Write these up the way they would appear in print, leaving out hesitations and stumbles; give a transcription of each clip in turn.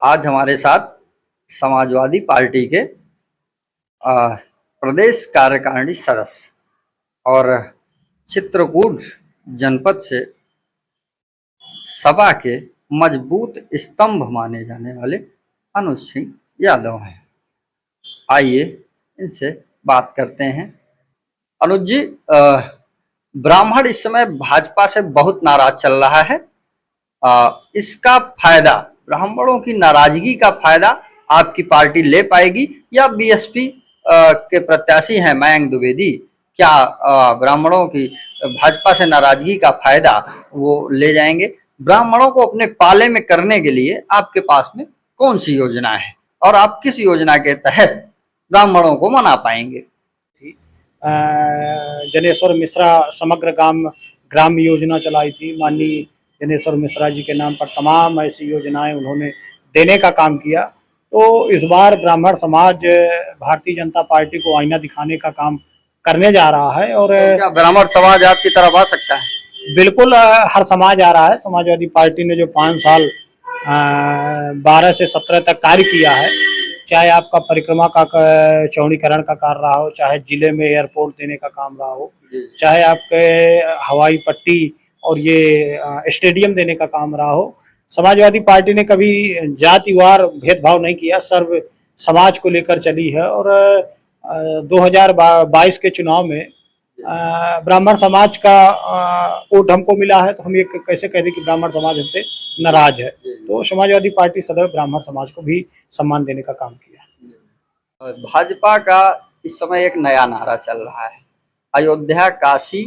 आज हमारे साथ समाजवादी पार्टी के प्रदेश कार्यकारिणी सदस्य और चित्रकूट जनपद से सपा के मजबूत स्तंभ माने जाने वाले अनुज सिंह यादव हैं। आइए इनसे बात करते हैं। अनुज जी, ब्राह्मण इस समय भाजपा से बहुत नाराज चल रहा है। इसका फायदा, ब्राह्मणों की नाराजगी का फायदा आपकी पार्टी ले पाएगी या बीएसपी के प्रत्याशी हैं मयंक द्विवेदी, क्या ब्राह्मणों की भाजपा से नाराजगी का फायदा वो ले जाएंगे? ब्राह्मणों को अपने पाले में करने के लिए आपके पास में कौन सी योजना है और आप किस योजना के तहत ब्राह्मणों को मना पाएंगे? जनेश्वर मिश्रा समग्र ग्राम योजना चलाई थी। माननीय जनेश्वर मिश्रा जी के नाम पर तमाम ऐसी योजनाएं उन्होंने देने का काम किया। तो इस बार ब्राह्मण समाज भारतीय जनता पार्टी को आईना दिखाने का काम करने जा रहा है। और तो क्या ब्राह्मण समाज आपकी तरफ आ सकता है? बिल्कुल, हर समाज आ रहा है। समाजवादी पार्टी ने जो 5 साल 12 से 17 तक कार्य किया है, चाहे आपका परिक्रमा का चौड़ीकरण का कार्य रहा हो, चाहे जिले में एयरपोर्ट देने का काम रहा हो, चाहे आपके हवाई पट्टी और ये स्टेडियम देने का काम रहा हो, समाजवादी पार्टी ने कभी जातिवार भेदभाव नहीं किया, सर्व समाज को लेकर चली है। और 2022 के चुनाव में ब्राह्मण समाज का वोट हमको मिला है, तो हम ये कैसे कह दें कि ब्राह्मण समाज हमसे नाराज है। तो समाजवादी पार्टी सदैव ब्राह्मण समाज को भी सम्मान देने का काम किया। भाजपा का इस समय एक नया नारा चल रहा है, अयोध्या काशी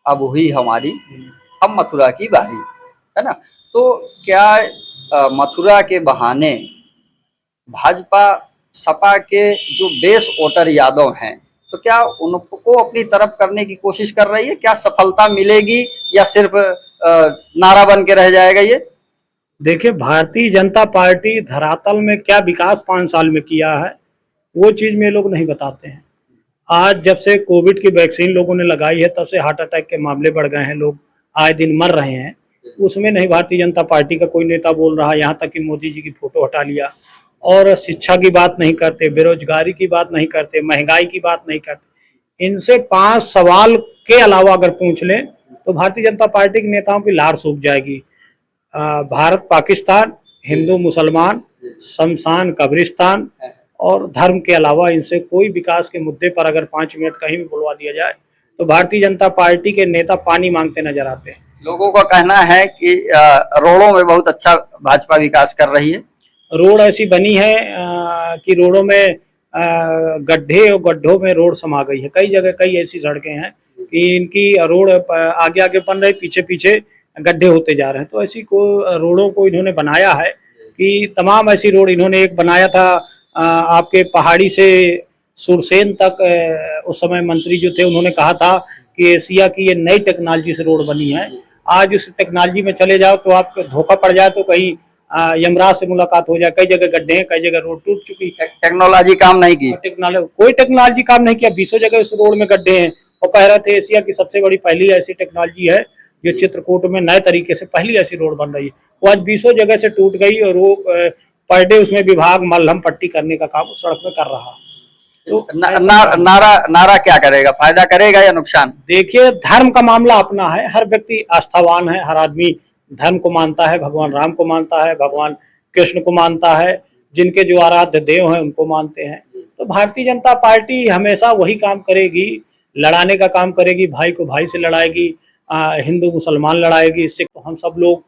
अब हुई हमारी, अब मथुरा की बारी, है ना? तो क्या मथुरा के बहाने भाजपा सपा के जो बेस वोटर यादव हैं, तो क्या उनको अपनी तरफ करने की कोशिश कर रही है? क्या सफलता मिलेगी या सिर्फ नारा बन के रह जाएगा ये? देखिए, भारतीय जनता पार्टी धरातल में क्या विकास 5 साल में किया है, वो चीज में लोग नहीं बताते हैं। आज जब से कोविड की वैक्सीन लोगों ने लगाई है, तब से हार्ट अटैक के मामले बढ़ गए हैं, लोग आए दिन मर रहे हैं। उसमें नहीं भारतीय जनता पार्टी का कोई नेता बोल रहा, यहाँ तक कि मोदी जी की फोटो हटा लिया। और शिक्षा की बात नहीं करते, बेरोजगारी की बात नहीं करते, महंगाई की बात नहीं करते। इनसे 5 सवाल के अलावा अगर पूछ लें तो भारतीय जनता पार्टी के नेताओं की लार सूख जाएगी। भारत पाकिस्तान, हिंदू मुसलमान, शमशान कब्रिस्तान और धर्म के अलावा इनसे कोई विकास के मुद्दे पर अगर 5 मिनट कहीं भी बुलवा दिया जाए तो भारतीय जनता पार्टी के नेता पानी मांगते नजर आते हैं। लोगों का कहना है कि रोडों में बहुत अच्छा भाजपा विकास कर रही है। रोड ऐसी बनी है कि रोडों में गड्ढे और गड्ढों में रोड समा गई है। कई जगह कई ऐसी सड़कें हैं कि इनकी रोड आगे आगे बन रही, पीछे पीछे गड्ढे होते जा रहे हैं। तो ऐसी को रोडों को इन्होंने बनाया है कि तमाम ऐसी रोड इन्होंने एक बनाया था आपके पहाड़ी से सुरसेन तक। उस समय मंत्री जो थे उन्होंने कहा था कि एशिया की ये नई टेक्नोलॉजी से रोड बनी है। आज इस टेक्नोलॉजी में चले जाओ तो आपको धोखा पड़ जाए तो कहीं यमराज से मुलाकात हो जाए। कई जगह गड्ढे हैं, कई जगह रोड टूट चुकी। टेक्नोलॉजी काम नहीं की, कोई टेक्नोलॉजी काम नहीं किया। 20 जगह इस रोड में गड्ढे हैं और कह रहे थे एशिया की सबसे बड़ी पहली ऐसी टेक्नोलॉजी है जो चित्रकूट में नए तरीके से पहली ऐसी रोड बन रही है। वो आज 20 जगह से टूट गई और वो पर डे उसमें विभाग मलहम पट्टी करने का काम उस सड़क में कर रहा। तो नारा क्या करेगा? फायदा करेगा या नुकसान? देखिए, धर्म का मामला अपना है, हर व्यक्ति आस्थावान है, हर आदमी धर्म को मानता है, भगवान राम को मानता है, भगवान कृष्ण को मानता है, जिनके जो आराध्य देव हैं उनको मानते हैं। तो भारतीय जनता पार्टी हमेशा वही काम करेगी, लड़ाने का काम करेगी, भाई को भाई से लड़ाएगी, हिंदू मुसलमान लड़ाएगी। इससे तो हम सब लोग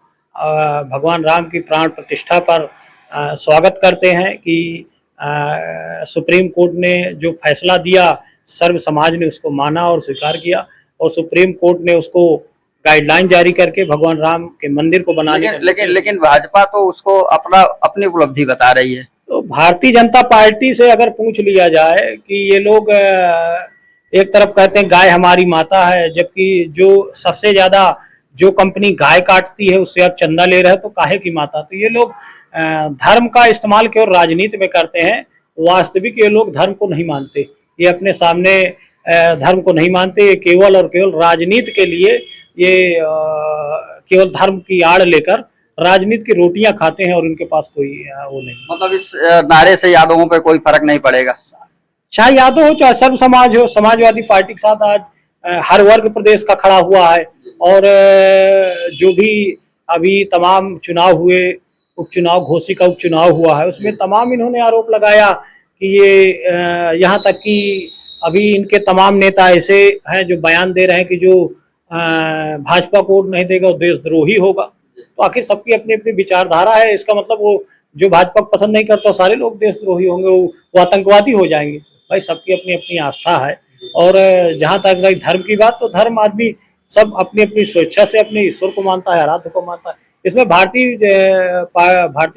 भगवान राम की प्राण प्रतिष्ठा पर स्वागत करते हैं कि सुप्रीम कोर्ट ने जो फैसला दिया, सर्व समाज ने उसको माना और स्वीकार किया और सुप्रीम कोर्ट ने उसको गाइडलाइन जारी करके भगवान राम के मंदिर को बनाने लेकिन भाजपा तो उसको अपनी उपलब्धि बता रही है। तो भारतीय जनता पार्टी से अगर पूछ लिया जाए कि ये लोग एक तरफ कहते हैं गाय हमारी माता है, जबकि जो सबसे ज्यादा जो कंपनी गाय काटती है उससे अब चंदा ले रहे हैं, तो काहे की माता? तो ये लोग धर्म का इस्तेमाल केवल राजनीति में करते हैं। वास्तविक ये लोग धर्म को नहीं मानते, ये अपने सामने धर्म को नहीं मानते। ये केवल और केवल राजनीति के लिए ये केवल धर्म की आड़ लेकर राजनीति की रोटियां खाते हैं और उनके पास कोई वो नहीं। मतलब इस नारे से यादवों पे कोई फर्क नहीं पड़ेगा। चाहे यादव हो चाहे सर्व समाज हो, समाजवादी पार्टी के साथ आज हर वर्ग प्रदेश का खड़ा हुआ है। और जो भी अभी तमाम चुनाव हुए, उपचुनाव, घोषी का उपचुनाव हुआ है, उसमें तमाम इन्होंने आरोप लगाया कि ये यहाँ तक कि अभी इनके तमाम नेता ऐसे हैं जो बयान दे रहे हैं कि जो भाजपा को वोट नहीं देगा वो देशद्रोही होगा। तो आखिर सबकी अपनी अपनी विचारधारा है, इसका मतलब वो जो भाजपा को पसंद नहीं करता सारे लोग देशद्रोही होंगे, वो आतंकवादी हो जाएंगे। भाई सबकी अपनी अपनी आस्था है। और जहां तक रही धर्म की बात, तो धर्म आदमी सब अपनी अपनी स्वेच्छा से अपने ईश्वर को मानता है, आराध्य को मानता है। इसमें भारतीय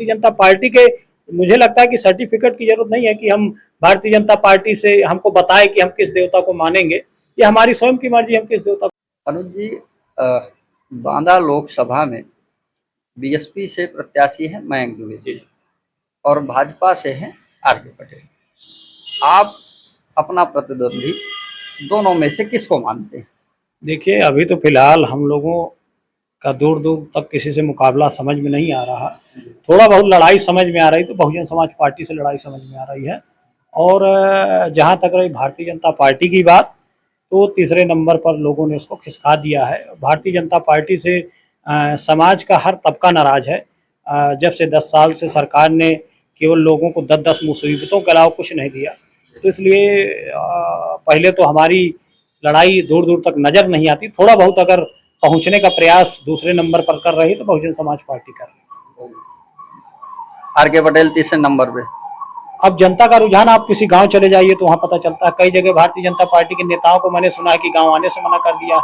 जनता पार्टी के मुझे लगता है कि सर्टिफिकेट की जरूरत नहीं है कि हम भारतीय जनता पार्टी से हमको बताए कि हम किस देवता को मानेंगे। ये हमारी स्वयं की मर्जी, हम किस देवता को। अनुज जी, बांदा लोकसभा में बीएसपी से प्रत्याशी हैं मयंक द्विवेदी और भाजपा से हैं आरके पटेल। आप अपना प्रतिद्वंदी दोनों में से किसको मानते हैं? देखिए, अभी तो फिलहाल हम लोगों का दूर दूर तक किसी से मुकाबला समझ में नहीं आ रहा। थोड़ा बहुत लड़ाई समझ में आ रही तो बहुजन समाज पार्टी से लड़ाई समझ में आ रही है। और जहां तक रही भारतीय जनता पार्टी की बात, तो तीसरे नंबर पर लोगों ने उसको खिसका दिया है। भारतीय जनता पार्टी से समाज का हर तबका नाराज है। जब से 10 साल से सरकार ने केवल लोगों को 10-10 मुसीबतों के अलावा कुछ नहीं दिया, तो इसलिए पहले तो हमारी लड़ाई दूर दूर तक नजर नहीं आती। थोड़ा बहुत अगर पहुंचने का प्रयास दूसरे नंबर पर कर रही तो बहुजन समाज पार्टी कर रही। आरके पटेल तीसरे नंबर पे। अब जनता का रुझान, आप किसी गांव चले जाइए तो वहां पता चलता है। कई जगह भारतीय जनता पार्टी के नेताओं को मैंने सुना है कि गांव आने से मना कर दिया,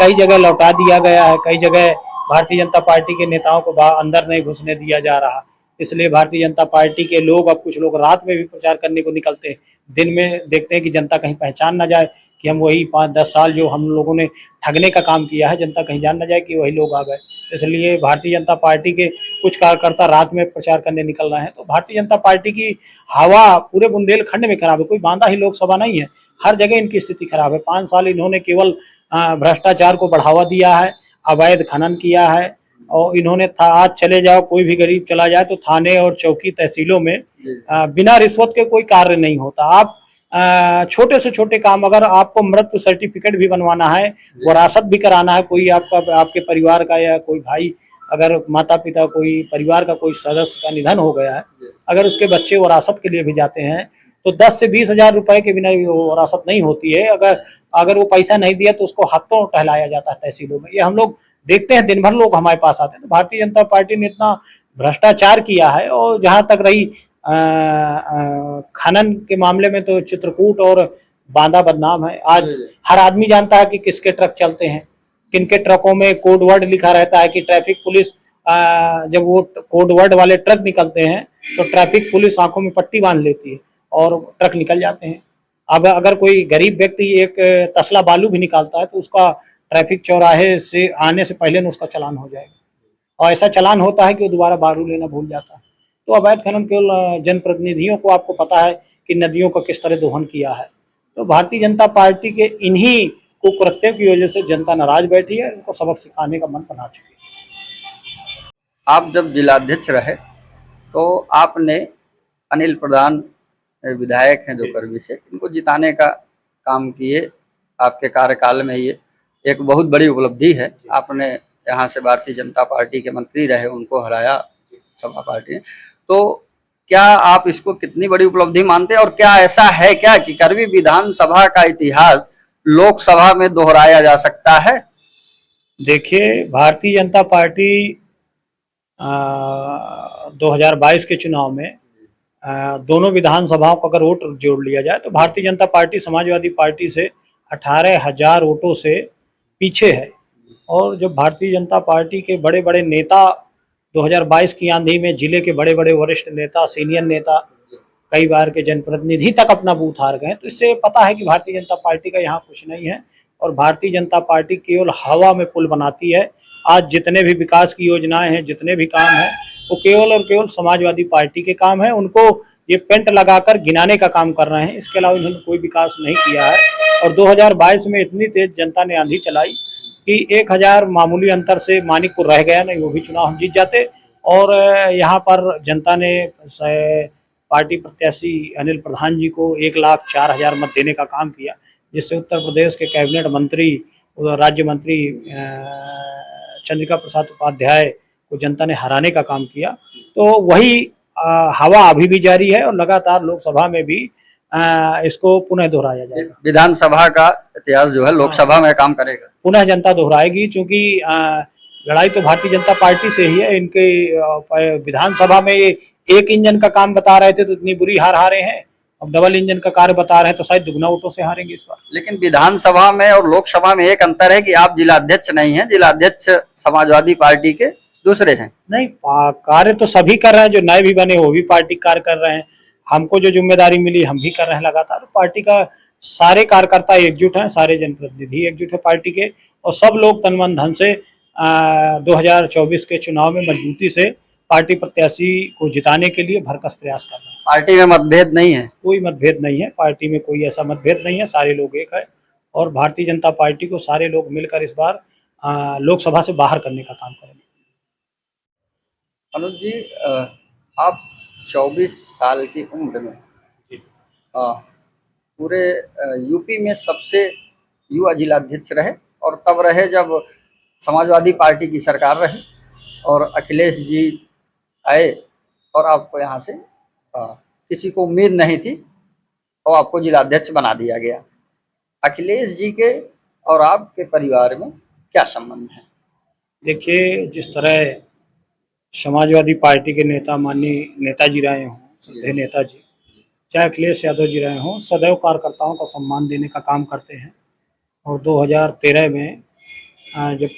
कई जगह लौटा दिया गया है, कई जगह भारतीय जनता पार्टी के नेताओं को अंदर नहीं घुसने दिया जा रहा। इसलिए भारतीय जनता पार्टी के लोग, अब कुछ लोग रात में भी प्रचार करने को निकलते हैं, दिन में देखते हैं कि जनता कहीं पहचान ना जाए कि हम वही 5-10 साल जो हम लोगों ने ठगने का काम किया है, जनता कहीं जान ना जाए कि वही लोग आ गए। इसलिए भारतीय जनता पार्टी के कुछ कार्यकर्ता रात में प्रचार करने निकल रहे हैं। तो भारतीय जनता पार्टी की हवा पूरे बुंदेलखंड में खराब है, कोई बांदा ही लोकसभा नहीं है, हर जगह इनकी स्थिति खराब है। 5 साल इन्होंने केवल भ्रष्टाचार को बढ़ावा दिया है, अवैध खनन किया है। और इन्होंने आज चले जाओ, कोई भी गरीब चला जाए तो थाने और चौकी तहसीलों में बिना रिश्वत के कोई कार्य नहीं होता। आप छोटे से छोटे काम, अगर आपको मृत्यु सर्टिफिकेट भी बनवाना है, वरासत भी कराना है, कोई आपके परिवार का या कोई भाई, अगर माता पिता कोई परिवार का कोई सदस्य का निधन हो गया है, अगर उसके बच्चे वरासत के लिए भी जाते हैं तो 10 से 20 हजार रुपए के बिना वरासत नहीं होती है। अगर वो पैसा नहीं दिया तो उसको हाथों टहलाया जाता है तहसीलों में। ये हम लोग देखते हैं, दिन भर लोग हमारे पास आते हैं। तो भारतीय जनता पार्टी ने इतना भ्रष्टाचार किया है। और जहां तक रही खनन के मामले में, तो चित्रकूट और बांदा बदनाम है। आज हर आदमी जानता है कि किसके ट्रक चलते हैं, किनके ट्रकों में कोड वर्ड लिखा रहता है कि ट्रैफिक पुलिस, जब वो कोड वर्ड वाले ट्रक निकलते हैं तो ट्रैफिक पुलिस आंखों में पट्टी बांध लेती है और ट्रक निकल जाते हैं। अब अगर कोई गरीब व्यक्ति एक तसला बालू भी निकालता है तो उसका ट्रैफिक चौराहे से आने से पहले न उसका चालान हो जाएगा। और ऐसा चालान होता है कि वो दोबारा बालू लेना भूल जाता है। तो अवैध खनन केवल जनप्रतिनिधियों को, आपको पता है कि नदियों का किस तरह दोहन किया है। तो भारतीय जनता पार्टी के इन्हीं कुकृत्यों की वजह से जनता नाराज बैठी है, उनको सबक सिखाने का मन बना चुकी है। आप जब जिलाध्यक्ष रहे तो आपने अनिल प्रधान विधायक हैं जो करवी से, इनको जिताने का काम किए। आपके कार्यकाल में ये एक बहुत बड़ी उपलब्धि है। आपने यहाँ से भारतीय जनता पार्टी के मंत्री रहे, उनको हराया सपा पार्टी ने। तो क्या आप इसको कितनी बड़ी उपलब्धि मानते हैं और क्या ऐसा है क्या कि करवी विधानसभा का इतिहास लोकसभा में दोहराया जा सकता है? देखिए, भारतीय जनता पार्टी 2022 के चुनाव में दोनों विधानसभाओं को अगर वोट जोड़ लिया जाए तो भारतीय जनता पार्टी समाजवादी पार्टी से 18,000 वोटों से पीछे है। और जब भारतीय जनता पार्टी के बड़े बड़े नेता 2022 की आंधी में जिले के बड़े बड़े वरिष्ठ नेता, सीनियर नेता, कई बार के जनप्रतिनिधि तक अपना बूथ हार गए, तो इससे पता है कि भारतीय जनता पार्टी का यहाँ कुछ नहीं है। और भारतीय जनता पार्टी केवल हवा में पुल बनाती है। आज जितने भी विकास की योजनाएं हैं, जितने भी काम हैं, वो केवल और केवल समाजवादी पार्टी के काम है। उनको ये पेंट लगाकर गिनाने का काम कर रहे हैं, इसके अलावा इन्होंने कोई विकास नहीं किया है। और 2022 में इतनी तेज जनता ने आंधी चलाई कि 1000 मामूली अंतर से मानिकपुर रह गया, नहीं वो भी चुनाव हम जीत जाते। और यहाँ पर जनता ने पार्टी प्रत्याशी अनिल प्रधान जी को 1,04,000 मत देने का काम किया, जिससे उत्तर प्रदेश के कैबिनेट मंत्री, राज्य मंत्री चंद्रिका प्रसाद उपाध्याय को जनता ने हराने का काम किया। तो वही हवा अभी भी जारी है और लगातार लोकसभा में भी इसको पुनः दोहराया जाएगा। विधानसभा का इतिहास जो है लोकसभा में काम करेगा, पुनः जनता दोहराएगी, क्योंकि लड़ाई तो भारतीय जनता पार्टी से ही है। इनके विधानसभा में ये एक इंजन का काम बता रहे थे तो इतनी बुरी हार हारे हैं, अब डबल इंजन का कार्य बता रहे हैं तो शायद दुगना वोटों से हारेंगे इस बार। लेकिन विधानसभा में और लोकसभा में एक अंतर है कि आप जिलाध्यक्ष नहीं हैं, जिलाध्यक्ष समाजवादी पार्टी के दूसरे हैं। नहीं, कार्य तो सभी कर रहे हैं, जो नए भी बने वो भी पार्टी कार्य कर रहे हैं। हमको जो जिम्मेदारी मिली हम भी कर रहे हैं लगातार। तो पार्टी का सारे कार्यकर्ता एकजुट हैं, सारे जनप्रतिनिधि एकजुट है पार्टी के, और सब लोग तन मन धन से 2024 के चुनाव में मजबूती से पार्टी प्रत्याशी को जिताने के लिए भरकस प्रयास कर रहे हैं। पार्टी में मतभेद नहीं है? कोई मतभेद नहीं है, पार्टी में कोई ऐसा मतभेद नहीं है, सारे लोग एक है। और भारतीय जनता पार्टी को सारे लोग मिलकर इस बार लोकसभा से बाहर करने का काम करेंगे। अनुज जी, आप 24 साल की उम्र में पूरे यूपी में सबसे युवा जिलाध्यक्ष रहे, और तब रहे जब समाजवादी पार्टी की सरकार रही और अखिलेश जी आए और आपको यहाँ से किसी को उम्मीद नहीं थी और आपको जिलाध्यक्ष बना दिया गया। अखिलेश जी के और आपके परिवार में क्या संबंध है? देखिए, जिस तरह समाजवादी पार्टी के नेता माननीय नेताजी रहे हों, श्रद्धेय नेताजी, चाहे अखिलेश यादव जी रहे हों, सदैव कार्यकर्ताओं को सम्मान देने का काम करते हैं। और 2013 में जब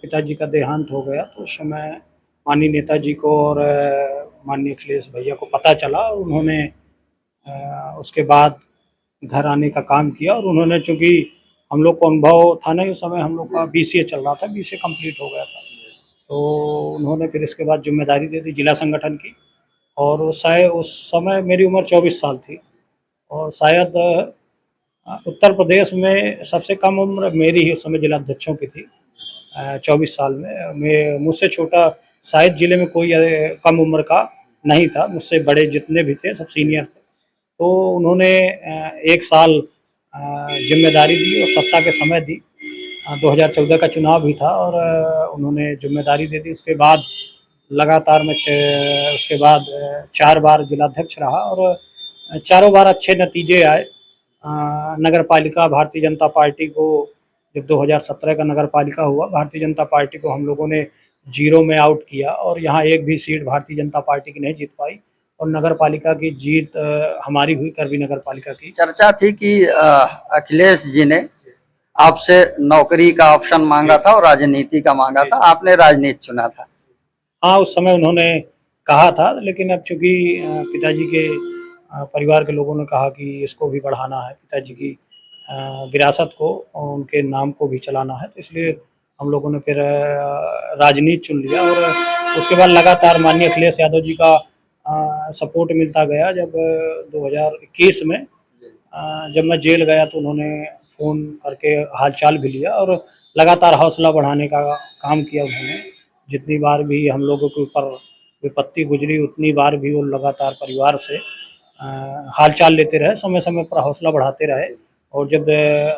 पिताजी का देहांत हो गया तो उस समय माननीय नेताजी को और माननीय अखिलेश भैया को पता चला, और उन्होंने उसके बाद घर आने का काम किया। और उन्होंने, चूँकि हम लोग को अनुभव था नहीं, उस समय हम लोग का BCA चल रहा था, BCA कंप्लीट हो गया था, तो उन्होंने फिर इसके बाद जिम्मेदारी दे दी जिला संगठन की। और शायद उस समय मेरी उम्र 24 साल थी, और शायद उत्तर प्रदेश में सबसे कम उम्र मेरी ही उस समय जिलाध्यक्षों की थी। 24 साल में मैं, मुझसे छोटा शायद जिले में कोई कम उम्र का नहीं था, मुझसे बड़े जितने भी थे सब सीनियर थे। तो उन्होंने 1 साल जिम्मेदारी दी और सत्ता के समय दी। 2014 का चुनाव भी था और उन्होंने जिम्मेदारी दे दी। उसके बाद लगातार मैं उसके बाद 4 बार जिलाध्यक्ष रहा और चारों बार अच्छे नतीजे आए। नगर पालिका भारतीय जनता पार्टी को, जब 2017 का नगर पालिका हुआ, भारतीय जनता पार्टी को हम लोगों ने 0 में आउट किया और यहाँ एक भी सीट भारतीय जनता पार्टी की नहीं जीत पाई, और नगर पालिका की जीत हमारी हुई, करवी नगर पालिका की। चर्चा थी कि अखिलेश जी ने आपसे नौकरी का ऑप्शन मांगा था और राजनीति का मांगा था, आपने राजनीति चुना था। हाँ, उस समय उन्होंने कहा था, लेकिन अब चूंकि पिताजी के परिवार के लोगों ने कहा कि इसको भी बढ़ाना है, पिताजी की विरासत को, उनके नाम को भी चलाना है, तो इसलिए हम लोगों ने फिर राजनीति चुन लिया। और उसके बाद लगातार माननीय अखिलेश यादव जी का सपोर्ट मिलता गया। जब 2021 में जब मैं जेल गया तो उन्होंने फ़ोन करके हालचाल भी लिया और लगातार हौसला बढ़ाने का काम किया उन्होंने। जितनी बार भी हम लोगों के ऊपर विपत्ति गुजरी, उतनी बार भी वो लगातार परिवार से हालचाल लेते रहे, समय समय पर हौसला बढ़ाते रहे। और जब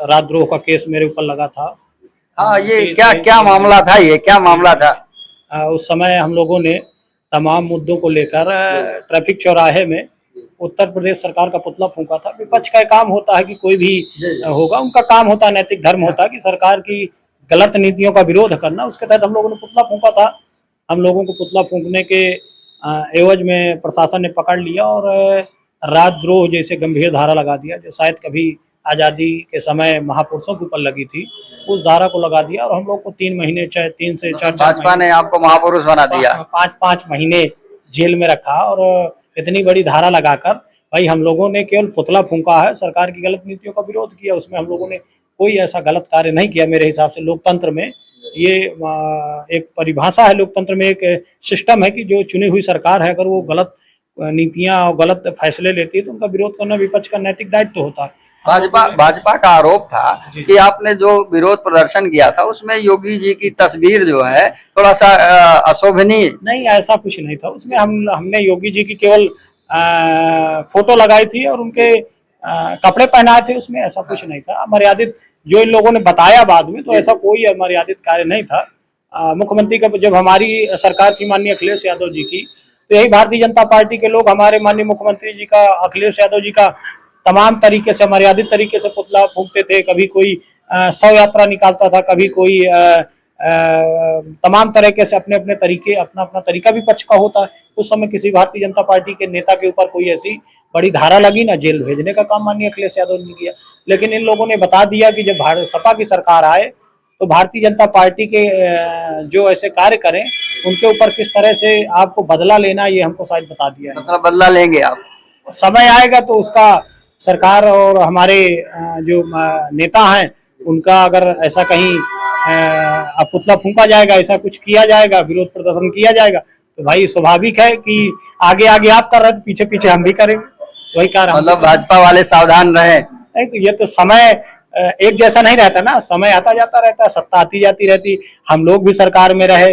राजद्रोह का केस मेरे ऊपर लगा था, हाँ, ये क्या मामला था, ये क्या मामला था? उस समय हम लोगों ने तमाम मुद्दों को लेकर ट्रैफिक चौराहे में उत्तर प्रदेश सरकार का पुतला फूंका था। विपक्ष का काम होता है कि कोई भी होगा, उनका काम होता है, नैतिक धर्म होता है कि सरकार की गलत नीतियों का विरोध करना। उसके तहत हम लोगों ने पुतला फूंका था। हम लोगों को पुतला फूंकने के एवज में प्रशासन ने पकड़ लिया और राजद्रोह जैसे गंभीर धारा लगा दिया, जो शायद कभी आज़ादी के समय महापुरुषों के ऊपर लगी थी, उस धारा को लगा दिया। और हम लोग को 3 महीने, चाहे 3 से 4 भाजपा ने आपको महापुरुष बना दिया, 5 महीने जेल में रखा। और इतनी बड़ी धारा लगाकर भाई हम लोगों ने केवल पुतला फूंका है, सरकार की गलत नीतियों का विरोध किया, उसमें हम लोगों ने कोई ऐसा गलत कार्य नहीं किया। मेरे हिसाब से लोकतंत्र में ये एक परिभाषा है, लोकतंत्र में एक सिस्टम है कि जो चुनी हुई सरकार है, अगर वो गलत नीतियां और गलत फैसले लेती है तो उनका विरोध करना विपक्ष का नैतिक दायित्व होता है। भाजपा भाजपा का आरोप था जी। कि आपने जो विरोध प्रदर्शन किया था उसमें योगी जी की तस्वीर जो है थोड़ा सा अशोभनीय। नहीं, ऐसा कुछ नहीं था उसमें। हमने योगी जी की केवल फोटो लगाई थी और उनके कपड़े पहनाए थे, उसमें ऐसा कुछ नहीं था मर्यादित। जो इन लोगों ने बताया बाद में, तो ऐसा कोई मर्यादित कार्य नहीं था। मुख्यमंत्री का जब हमारी सरकार थी माननीय अखिलेश यादव जी की, तो यही भारतीय जनता पार्टी के लोग हमारे माननीय मुख्यमंत्री जी का, अखिलेश यादव जी का तमाम तरीके से मर्यादित तरीके से पुतला फूंकते थे। कभी कोई शव यात्रा निकालता था, कभी कोई तमाम तरीके से अपने अपने तरीके, अपना अपना तरीका विपक्ष का होता है। उस समय किसी भारतीय जनता पार्टी के नेता के ऊपर कोई ऐसी बड़ी धारा लगी ना, जेल भेजने का काम माननीय अखिलेश यादव ने किया। लेकिन इन लोगों ने बता दिया कि जब भारत सपा की सरकार आए तो भारतीय जनता पार्टी के जो ऐसे कार्य करें उनके ऊपर किस तरह से आपको बदला लेना, ये हमको शायद बता दिया है। मतलब बदला लेंगे आप? समय आएगा तो उसका सरकार और हमारे जो नेता हैं उनका अगर ऐसा कहीं पुतला फूंका जाएगा, ऐसा कुछ किया जाएगा, विरोध प्रदर्शन किया जाएगा, तो भाई स्वाभाविक है कि आगे आगे आप कर रहे हैं तो पीछे पीछे हम भी करेंगे। वही कारण, मतलब भाजपा वाले सावधान रहे। नहीं तो ये तो समय एक जैसा नहीं रहता ना, समय आता जाता रहता है, सत्ता आती जाती रहती। हम लोग भी सरकार में रहे,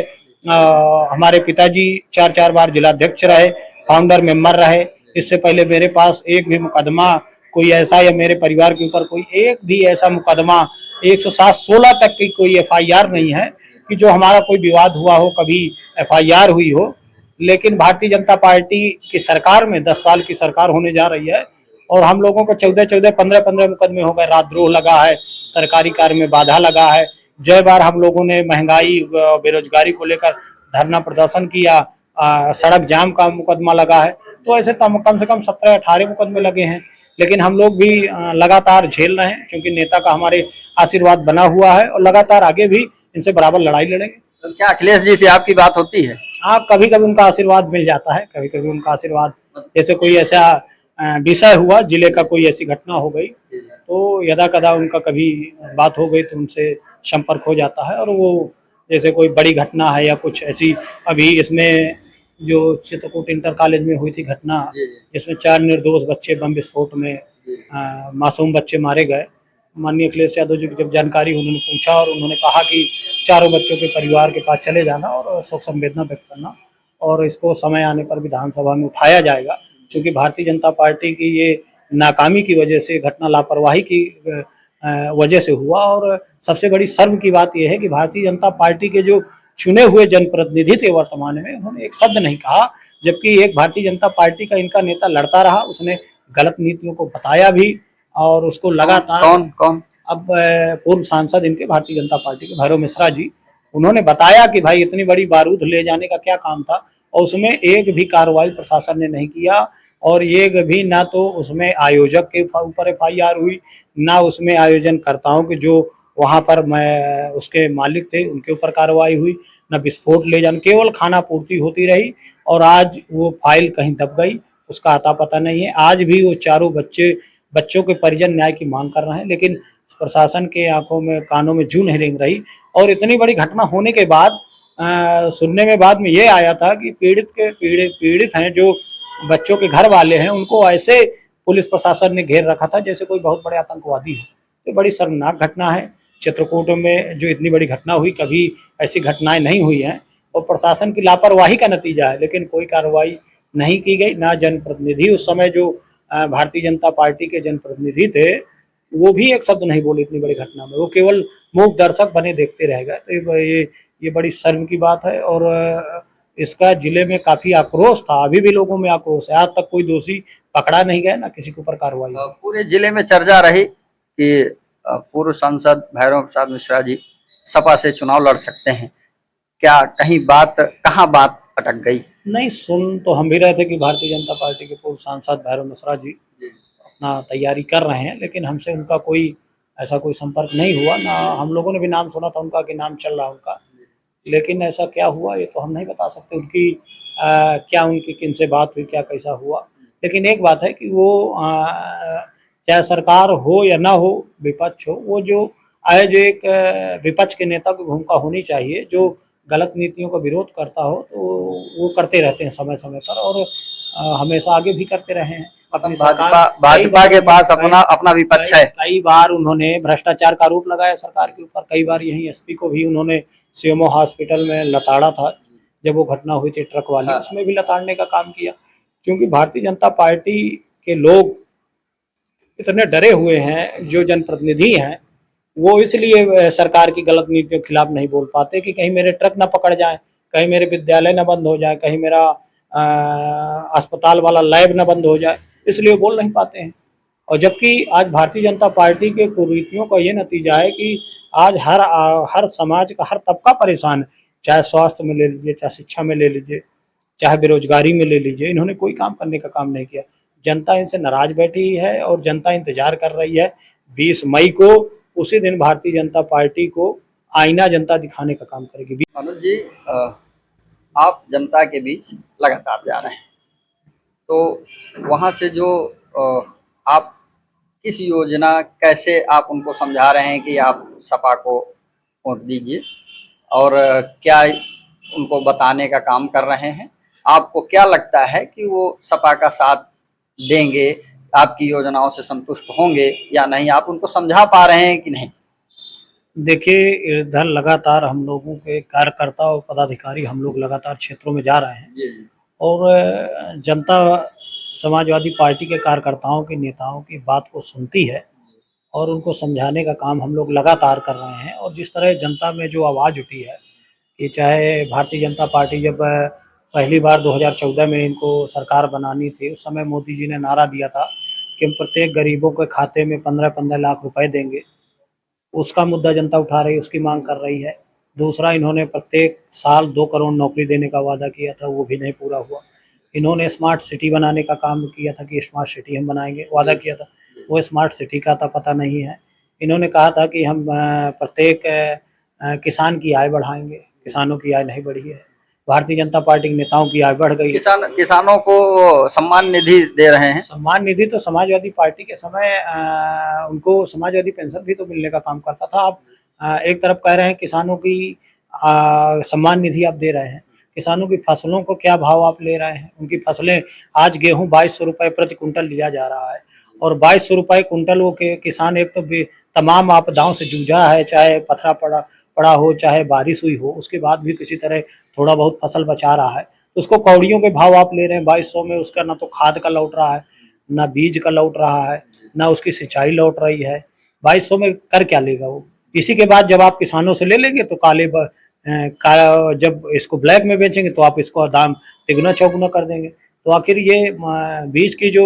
हमारे पिताजी 4 बार जिलाध्यक्ष रहे, फाउंडर मेंबर रहे। इससे पहले मेरे पास एक भी मुकदमा कोई ऐसा, या मेरे परिवार के ऊपर कोई एक भी ऐसा मुकदमा 107-16 तक की कोई FIR नहीं है कि जो हमारा कोई विवाद हुआ हो, कभी FIR हुई हो। लेकिन भारतीय जनता पार्टी की सरकार में 10 साल की सरकार होने जा रही है और हम लोगों को 14-14, 15-15 मुकदमे हो गए। राजद्रोह लगा है, सरकारी कार्य में बाधा लगा है। जय बार हम लोगों ने महंगाई बेरोजगारी को लेकर धरना प्रदर्शन किया, सड़क जाम का मुकदमा लगा है। तो ऐसे कम से कम 17-18 मुकदमे लगे हैं। लेकिन हम लोग भी लगातार झेल रहे हैं क्योंकि नेता का हमारे आशीर्वाद बना हुआ है और लगातार आगे भी इनसे बराबर लड़ाई लड़ेंगे। तो क्या अखिलेश जी से आपकी बात होती है? हाँ, कभी कभी उनका आशीर्वाद मिल जाता है, कभी कभी उनका आशीर्वाद, जैसे कोई ऐसा विषय हुआ, जिले का कोई ऐसी घटना हो गई तो यदा कदा उनका कभी बात हो गई तो उनसे संपर्क हो जाता है। और वो जैसे कोई बड़ी घटना है या कुछ ऐसी, अभी इसमें जो चित्रकूट इंटर कॉलेज में हुई थी घटना, जिसमें 4 निर्दोष बच्चे बम विस्फोट में मासूम बच्चे मारे गए, माननीय अखिलेश यादव जी की जब जानकारी उन्होंने पूछा और उन्होंने कहा कि चारों बच्चों के परिवार के पास चले जाना और शोक संवेदना व्यक्त करना, और इसको समय आने पर विधानसभा में उठाया जाएगा। क्योंकि भारतीय जनता पार्टी की ये नाकामी की वजह से, घटना लापरवाही की वजह से हुआ। और सबसे बड़ी शर्म की बात यह है कि भारतीय जनता पार्टी के जो चुने हुए जनप्रतिनिधि थे वर्तमान में, उन्होंने एक शब्द नहीं कहा, जबकि एक भारतीय जनता पार्टी का इनका नेता लड़ता रहा, उसने गलत नीतियों को बताया भी और उसको लगातार। कौन कौन? अब पूर्व सांसद इनके भारतीय जनता पार्टी के भैरव मिश्रा जी, उन्होंने बताया कि भाई इतनी बड़ी बारूद ले जाने का क्या काम था, और उसमें एक भी कार्रवाई प्रशासन ने नहीं किया। और एक भी ना तो उसमें आयोजक के ऊपर FIR हुई, ना उसमें आयोजनकर्ताओं के जो वहां पर मैं उसके मालिक थे उनके ऊपर कार्रवाई हुई, ना विस्फोट ले जाने, केवल खाना पूर्ति होती रही। और आज वो फाइल कहीं दब गई, उसका अता पता नहीं है। आज भी वो चारों बच्चों के परिजन न्याय की मांग कर रहे हैं, लेकिन प्रशासन के आंखों में कानों में जूं नहीं रेंग रही। और इतनी बड़ी घटना होने के बाद सुनने में बाद में ये आया था कि पीड़ित हैं जो बच्चों के घर वाले हैं, उनको ऐसे पुलिस प्रशासन ने घेर रखा था जैसे कोई बहुत बड़े आतंकवादी है। ये बड़ी शर्मनाक घटना है। चित्रकूट में जो इतनी बड़ी घटना हुई, कभी ऐसी घटनाएं नहीं हुई हैं और प्रशासन की लापरवाही का नतीजा है। लेकिन कोई कार्रवाई नहीं की गई, ना जनप्रतिनिधि उस समय जो भारतीय जनता पार्टी के जनप्रतिनिधि थे वो भी एक शब्द नहीं बोले इतनी बड़ी घटना में, वो केवल मूक दर्शक बने देखते रह गए। तो ये बड़ी शर्म की बात है। और इसका जिले में काफी आक्रोश था, अभी भी लोगों में आक्रोश है। आज तक कोई दोषी पकड़ा नहीं गया, ना किसी के ऊपर कार्रवाई। पूरे जिले में चर्चा रही कि पूर्व सांसद भैरव प्रसाद मिश्रा जी सपा से चुनाव लड़ सकते हैं, क्या कहाँ बात अटक गई? नहीं, सुन तो हम भी रहे थे कि भारतीय जनता पार्टी के पूर्व सांसद भैरव मिश्रा जी अपना तैयारी कर रहे हैं, लेकिन हमसे उनका कोई ऐसा कोई संपर्क नहीं हुआ। ना हम लोगों ने भी नाम सुना था उनका कि नाम चल रहा उनका, लेकिन ऐसा क्या हुआ ये तो हम नहीं बता सकते। उनकी क्या उनकी किन से बात हुई, क्या कैसा हुआ। लेकिन एक बात है कि वो चाहे सरकार हो या ना हो, विपक्ष हो, वो जो जो एक विपक्ष के नेता की भूमिका होनी चाहिए, जो गलत नीतियों का विरोध करता हो तो वो करते रहते हैं समय समय पर। और हमेशा आगे भी करते रहे हैं। अपनी भाजपा के पास अपना अपना विपक्ष है। कई बार उन्होंने भ्रष्टाचार का आरोप लगाया सरकार के ऊपर। कई बार यहीं एसपी को भी उन्होंने सीएमओ हॉस्पिटल में लताड़ा था, जब वो घटना हुई थी ट्रक वाली, उसमें भी लताड़ने का काम किया। क्योंकि भारतीय जनता पार्टी के लोग इतने डरे हुए हैं, जो जनप्रतिनिधि हैं वो इसलिए सरकार की गलत नीतियों के खिलाफ नहीं बोल पाते कि कहीं मेरे ट्रक ना पकड़ जाए, कहीं मेरे विद्यालय ना बंद हो जाए, कहीं मेरा अस्पताल वाला लैब ना बंद हो जाए, इसलिए बोल नहीं पाते हैं। और जबकि आज भारतीय जनता पार्टी के कुरीतियों का ये नतीजा है कि आज हर समाज का हर तबका परेशान है। चाहे स्वास्थ्य में ले लीजिए, चाहे शिक्षा में ले लीजिए, चाहे बेरोजगारी में ले लीजिए, इन्होंने कोई काम करने का काम नहीं किया। जनता इनसे नाराज बैठी है और जनता इंतजार कर रही है 20 मई को। उसी दिन भारतीय जनता पार्टी को आईना जनता दिखाने का काम करेगी। अनुज जी, आप जनता के बीच लगातार जा रहे हैं, तो वहाँ से जो आप किस योजना, कैसे आप उनको समझा रहे हैं कि आप सपा को वोट दीजिए, और क्या उनको बताने का काम कर रहे हैं? आपको क्या लगता है कि वो सपा का साथ देंगे, आपकी योजनाओं से संतुष्ट होंगे या नहीं? आप उनको समझा पा रहे हैं कि नहीं? देखिए, इधर लगातार हम लोगों के कार्यकर्ता और पदाधिकारी हम लोग लगातार क्षेत्रों में जा रहे हैं और जनता समाजवादी पार्टी के कार्यकर्ताओं की, नेताओं की बात को सुनती है और उनको समझाने का काम हम लोग लगातार कर रहे हैं। और जिस तरह जनता में जो आवाज़ उठी है कि चाहे भारतीय जनता पार्टी जब पहली बार 2014 में इनको सरकार बनानी थी, उस समय मोदी जी ने नारा दिया था कि हम प्रत्येक गरीबों के खाते में 15-15 लाख रुपए देंगे। उसका मुद्दा जनता उठा रही है, उसकी मांग कर रही है। दूसरा, इन्होंने प्रत्येक साल 2 करोड़ नौकरी देने का वादा किया था, वो भी नहीं पूरा हुआ। इन्होंने स्मार्ट सिटी बनाने का काम किया था कि स्मार्ट सिटी हम बनाएंगे, वादा किया था, वो स्मार्ट सिटी का था पता नहीं है। इन्होंने कहा था कि हम प्रत्येक किसान की आय बढ़ाएंगे, किसानों की आय नहीं बढ़ी है। भारतीय जनता पार्टी के नेताओं की आय बढ़ गई। किसानों को सम्मान निधि दे रहे हैं। सम्मान निधि तो समाजवादी पार्टी के समय उनको समाजवादी पेंशन भी तो मिलने का काम करता था। आप एक तरफ कह रहे हैं किसानों की सम्मान निधि आप दे रहे हैं, किसानों की फसलों को क्या भाव आप ले रहे हैं? उनकी फसलें, आज गेहूं 2200 रुपये प्रति कुंटल लिया जा रहा है और 2200 रुपये कुंटल वो किसान एक तो तमाम आपदाओं से जूझा है, चाहे पथरा पड़ा हो, चाहे बारिश हुई हो, उसके बाद भी किसी तरह थोड़ा बहुत फसल बचा रहा है। तो उसको कौड़ियों के भाव आप ले रहे हैं 2200 में। उसका ना तो खाद का लौट रहा है, ना बीज का लौट रहा है, ना उसकी सिंचाई लौट रही है। 2200 में कर क्या लेगा वो? इसी के बाद जब आप किसानों से ले लेंगे तो जब इसको ब्लैक में बेचेंगे तो आप इसको दाम तिगुना चौगुना कर देंगे। तो आखिर ये बीज की जो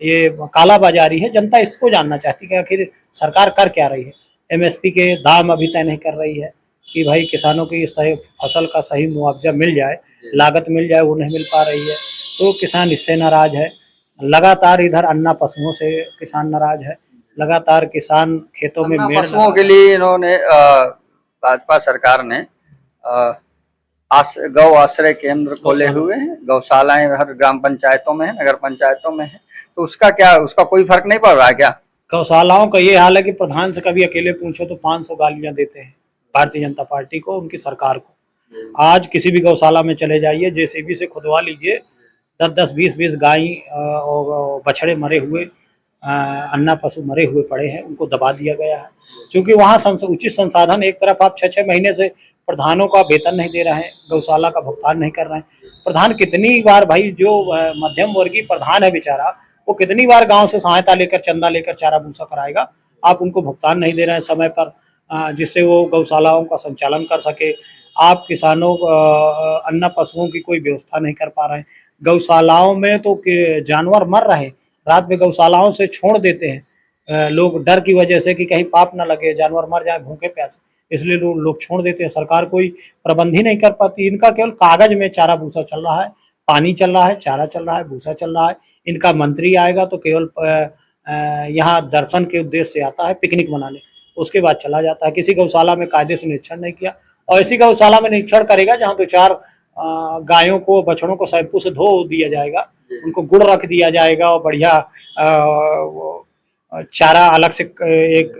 ये काला बाजारी है, जनता इसको जानना चाहती है कि आखिर सरकार कर क्या रही है। एमएसपी के दाम अभी तय नहीं कर रही है कि भाई किसानों की सही फसल का सही मुआवजा मिल जाए, लागत मिल जाए, वो नहीं मिल पा रही है। तो किसान इससे नाराज है। लगातार इधर अन्ना पशुओं से किसान नाराज है। लगातार किसान खेतों में पशुओं के लिए इन्होंने भाजपा सरकार ने गौ आश्रय केंद्र खोले हुए हैं, गौशालाएं हर ग्राम पंचायतों में है, नगर पंचायतों में है। तो उसका कोई फर्क नहीं पड़ रहा है क्या? गौशालाओं का ये हाल है कि प्रधान से कभी अकेले पूछो तो 500 गालियां देते हैं भारतीय जनता पार्टी को, उनकी सरकार को। आज किसी भी गौशाला में चले जाइए, जेसीबी से खुदवा लीजिए, 10-10, 20-20 गाय और बछड़े मरे हुए, अन्ना पशु मरे हुए पड़े हैं, उनको दबा दिया गया है। क्योंकि वहाँ उचित संसाधन, एक तरफ आप 6-6 महीने से प्रधानों का वेतन नहीं दे रहे हैं, गौशाला का भुगतान नहीं कर रहे हैं। प्रधान कितनी बार, भाई जो मध्यम वर्गीय प्रधान है बेचारा, वो कितनी बार गांव से सहायता लेकर, चंदा लेकर चारा भूसा कराएगा? आप उनको भुगतान नहीं दे रहे हैं समय पर, जिससे वो गौशालाओं का संचालन कर सके। आप किसानों अन्ना पशुओं की कोई व्यवस्था नहीं कर पा रहे हैं। गौशालाओं में तो जानवर मर रहे हैं, रात में गौशालाओं से छोड़ देते हैं लोग, डर की वजह से कि कहीं पाप ना लगे, जानवर मर जाए भूखे प्यासे, इसलिए लोग छोड़ देते हैं। सरकार कोई प्रबंध ही नहीं कर पाती। इनका केवल कागज में चारा भूसा चल रहा है, पानी चल रहा है, चारा चल रहा है, भूसा चल रहा है। इनका मंत्री आएगा तो केवल यहाँ दर्शन के उद्देश्य से आता है, पिकनिक मनाने, उसके बाद चला जाता है। किसी गौशाला में कायदे से निरीक्षण नहीं किया, और इसी गौशाला में निरीक्षण करेगा जहाँ 2-4 गायों को, बछड़ों को शैम्पू से धो दिया जाएगा, उनको गुड़ रख दिया जाएगा और बढ़िया चारा अलग से, एक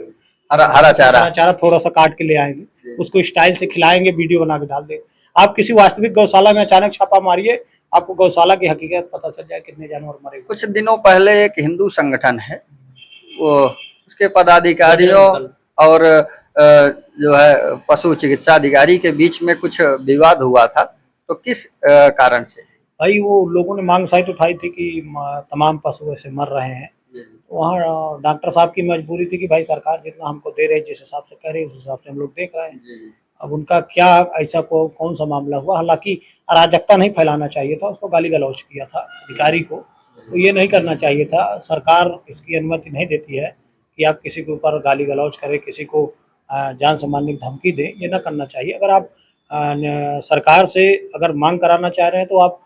हरा चारा थोड़ा सा काट के ले आएंगे, उसको स्टाइल से खिलाएंगे, वीडियो बना के डाल देंगे। आप किसी वास्तविक गौशाला में अचानक छापा मारिए, आपको गौशाला की हकीकत पता चल जाए कितने जानवर मरे हुए। कुछ दिनों पहले एक हिंदू संगठन है, वो उसके पदाधिकारियों और जो है पशु चिकित्सा अधिकारी के बीच में कुछ विवाद हुआ था, तो किस कारण से? भाई वो लोगों ने मांग साइट उठाई थी कि तमाम पशु ऐसे मर रहे हैं, वहाँ डॉक्टर साहब की मजबूरी थी कि भाई सरकार जितना हमको दे रही है, जिस हिसाब से कह रही है, उस हिसाब से हम लोग देख रहे हैं। अब उनका क्या ऐसा कौन सा मामला हुआ, हालांकि अराजकता नहीं फैलाना चाहिए था, उसको गाली गलौज किया था अधिकारी को, तो ये नहीं करना चाहिए था। सरकार इसकी अनुमति नहीं देती है कि आप किसी के ऊपर गाली गलौज करें, किसी को जान से मारने की धमकी दें, ये ना करना चाहिए। अगर आप सरकार से अगर मांग कराना चाह रहे हैं तो आप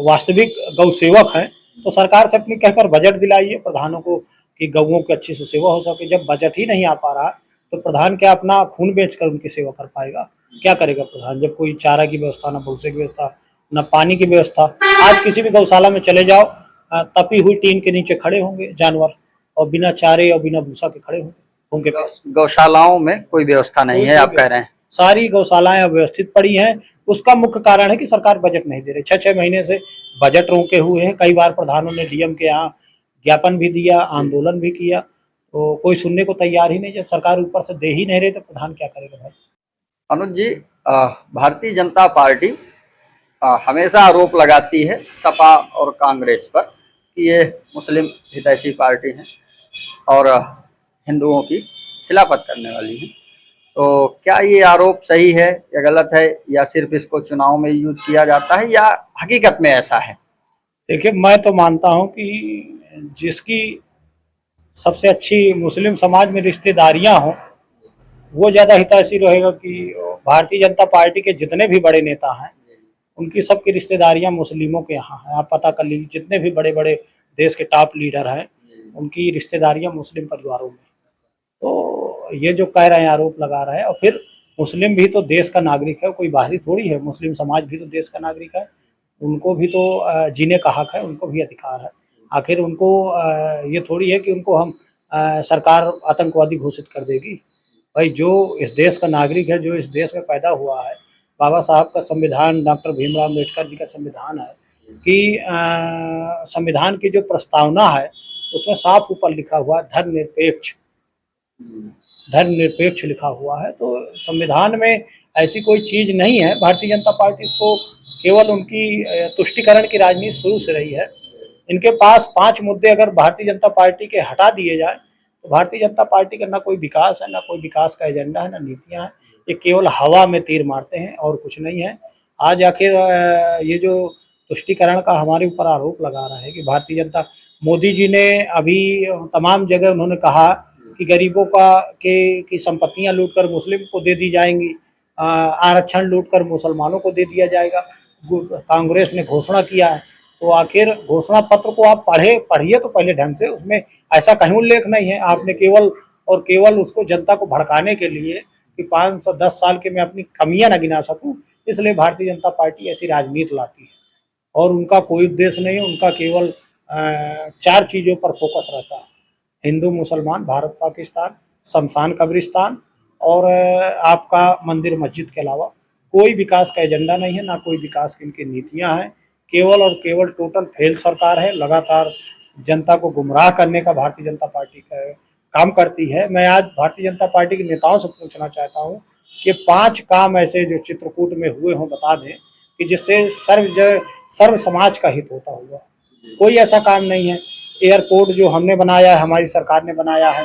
वास्तविक गौ सेवक हैं तो सरकार से अपनी कहकर बजट दिलाइए प्रधानों को कि गौओं की अच्छी से सेवा हो सके। जब बजट ही नहीं आ पा रहा तो प्रधान क्या अपना खून बेचकर उनकी सेवा कर पाएगा? क्या करेगा प्रधान जब कोई चारा की व्यवस्था, ना भूसे की व्यवस्था, ना पानी की व्यवस्था। आज किसी भी गौशाला में चले जाओ, तपी हुई टीन के नीचे खड़े होंगे जानवर और बिना चारे और बिना भूसा के खड़े होंगे। गौशालाओं में कोई व्यवस्था नहीं है, आप कह रहे हैं? सारी गौशालाएं अव्यवस्थित पड़ी हैं। उसका मुख्य कारण है कि सरकार बजट नहीं दे रही। 6-6 महीने से बजट रोके हुए हैं। कई बार प्रधानों ने डीएम के यहाँ ज्ञापन भी दिया, आंदोलन भी किया, तो कोई सुनने को तैयार ही नहीं। जब सरकार ऊपर से दे ही नहीं रही तो प्रधान क्या करेगा भाई? अनुज जी, भारतीय जनता पार्टी हमेशा आरोप लगाती है सपा और कांग्रेस पर कि ये मुस्लिम हितैषी पार्टी हैं और हिंदुओं की खिलाफत करने वाली हैं। तो क्या ये आरोप सही है या गलत है, या सिर्फ इसको चुनाव में यूज किया जाता है, या हकीकत में ऐसा है? देखिए, मैं तो मानता हूँ कि जिसकी सबसे अच्छी मुस्लिम समाज में रिश्तेदारियां हों वो ज़्यादा हितैषी रहेगा। कि भारतीय जनता पार्टी के जितने भी बड़े नेता हैं उनकी सबकी रिश्तेदारियां मुस्लिमों के यहाँ हैं। आप पता कर लीजिए, जितने भी बड़े बड़े देश के टॉप लीडर हैं उनकी रिश्तेदारियां मुस्लिम परिवारों में। तो ये जो कह रहे हैं, आरोप लगा रहे हैं, और फिर मुस्लिम भी तो देश का नागरिक है, कोई बाहरी थोड़ी है। मुस्लिम समाज भी तो देश का नागरिक है, उनको भी तो जीने का हक है, उनको भी अधिकार है। आखिर उनको ये थोड़ी है कि उनको हम सरकार आतंकवादी घोषित कर देगी। भाई जो इस देश का नागरिक है, जो इस देश में पैदा हुआ है, बाबा साहब का संविधान, डॉक्टर भीमराव अम्बेडकर जी का संविधान है कि संविधान की जो प्रस्तावना है उसमें साफ ऊपर लिखा हुआ धर्मनिरपेक्ष, धर्मनिरपेक्ष लिखा हुआ है। तो संविधान में ऐसी कोई चीज़ नहीं है। भारतीय जनता पार्टी इसको केवल उनकी तुष्टिकरण की राजनीति शुरू से रही है। इनके पास 5 मुद्दे अगर भारतीय जनता पार्टी के हटा दिए जाए तो भारतीय जनता पार्टी का ना कोई विकास है, ना कोई विकास का एजेंडा है, ना नीतियां हैं। ये केवल हवा में तीर मारते हैं और कुछ नहीं है। आज आखिर ये जो तुष्टिकरण का हमारे ऊपर आरोप लगा रहा है कि भारतीय जनता, मोदी जी ने अभी तमाम जगह उन्होंने कहा कि गरीबों की संपत्तियां लूटकर मुस्लिम को दे दी जाएंगी, आरक्षण लूटकर मुसलमानों को दे दिया जाएगा। कांग्रेस ने घोषणा किया है, तो आखिर घोषणा पत्र को आप पढ़िए तो पहले ढंग से, उसमें ऐसा कहीं उल्लेख नहीं है। आपने केवल और केवल उसको जनता को भड़काने के लिए कि 510 साल के मैं अपनी कमियां न गिना सकूं, इसलिए भारतीय जनता पार्टी ऐसी राजनीति लाती है। और उनका कोई उद्देश्य नहीं है, उनका केवल 4 चीज़ों पर फोकस रहता है: हिंदू मुसलमान, भारत पाकिस्तान, शमशान कब्रिस्तान और आपका मंदिर मस्जिद के अलावा कोई विकास का एजेंडा नहीं है, ना कोई विकास की इनकी नीतियां हैं। केवल और केवल टोटल फेल सरकार है। लगातार जनता को गुमराह करने का भारतीय जनता पार्टी का काम करती है। मैं आज भारतीय जनता पार्टी के नेताओं से पूछना चाहता हूं कि 5 काम ऐसे जो चित्रकूट में हुए हों बता दें कि जिससे सर्व समाज का हित होता हुआ। कोई ऐसा काम नहीं है। एयरपोर्ट जो हमने बनाया है, हमारी सरकार ने बनाया है।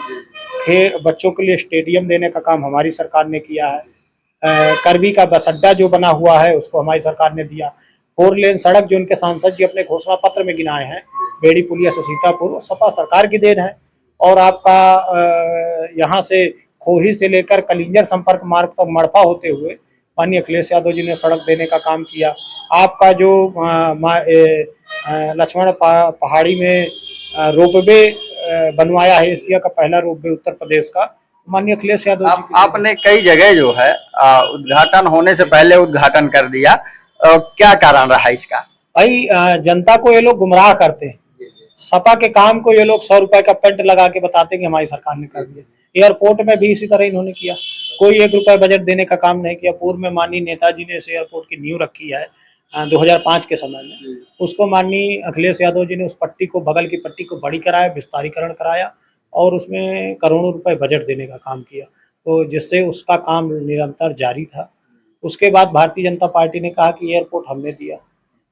बच्चों के लिए स्टेडियम देने का काम हमारी सरकार ने किया है। करबी का बस अड्डा जो बना हुआ है उसको हमारी सरकार ने दिया। 4 लेन सड़क जो उनके सांसद जी अपने घोषणा पत्र में गिनाए हैं, बेड़ी पुलिया से सीतापुर, सपा सरकार की देन है। और आपका यहाँ से खोही से लेकर कलिंजर संपर्क मार्ग तक मड़फा होते हुए माननीय अखिलेश यादव जी ने सड़क देने का काम किया। आपका जो लक्ष्मण पहाड़ी में रोपवे बनवाया है, एशिया का पहला रोपवे उत्तर प्रदेश का, माननीय अखिलेश यादव जी। आपने कई जगह जो है उद्घाटन होने से पहले उद्घाटन कर दिया, क्या कारण रहा इसका? भाई जनता को ये लोग गुमराह करते हैं। सपा के काम को ये लोग 100 रुपए का पेंट लगा के बताते हैं कि हमारी सरकार ने कर दिया। एयरपोर्ट में भी इसी तरह इन्होंने किया, कोई 1 रुपए बजट देने का काम नहीं किया। पूर्व में माननीय नेताजी ने इस एयरपोर्ट की नींव रखी है, 2005 के समय में। उसको माननीय अखिलेश यादव जी ने उस पट्टी को, बगल की पट्टी को बड़ी कराया, विस्तारीकरण कराया और उसमें करोड़ों रुपए बजट देने का काम किया, तो जिससे उसका काम निरंतर जारी था। उसके बाद भारतीय जनता पार्टी ने कहा कि एयरपोर्ट हमने दिया,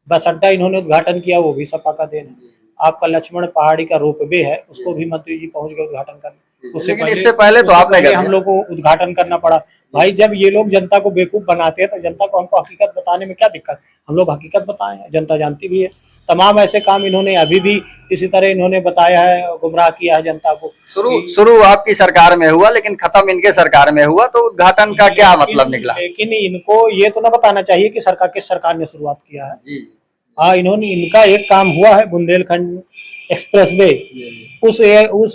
बस अड्डा इन्होंने उद्घाटन किया, वो भी सपा का देन है। आपका लक्ष्मण पहाड़ी का रोपवे है, उसको भी मंत्री जी पहुंच गए उद्घाटन करने। लेकिन इससे पहले तो आपने कर हम दिया। लोग को उद्घाटन करना पड़ा। भाई जब ये लोग जनता को बेवकूफ बनाते हैं तो जनता को हमको हकीकत बताने में क्या दिक्कत? हम लोग हकीकत बताएं, जनता जानती भी है। तमाम ऐसे काम इन्होंने अभी भी इसी तरह इन्होंने बताया है, गुमराह किया है जनता को। शुरू आपकी सरकार में हुआ, लेकिन खत्म इनके सरकार में हुआ, तो उद्घाटन का क्या मतलब निकला? लेकिन इनको ये तो ना बताना चाहिए कि किस सरकार ने शुरुआत किया है। जी। हाँ, इनका एक काम हुआ है, बुंदेलखंड एक्सप्रेसवे। उस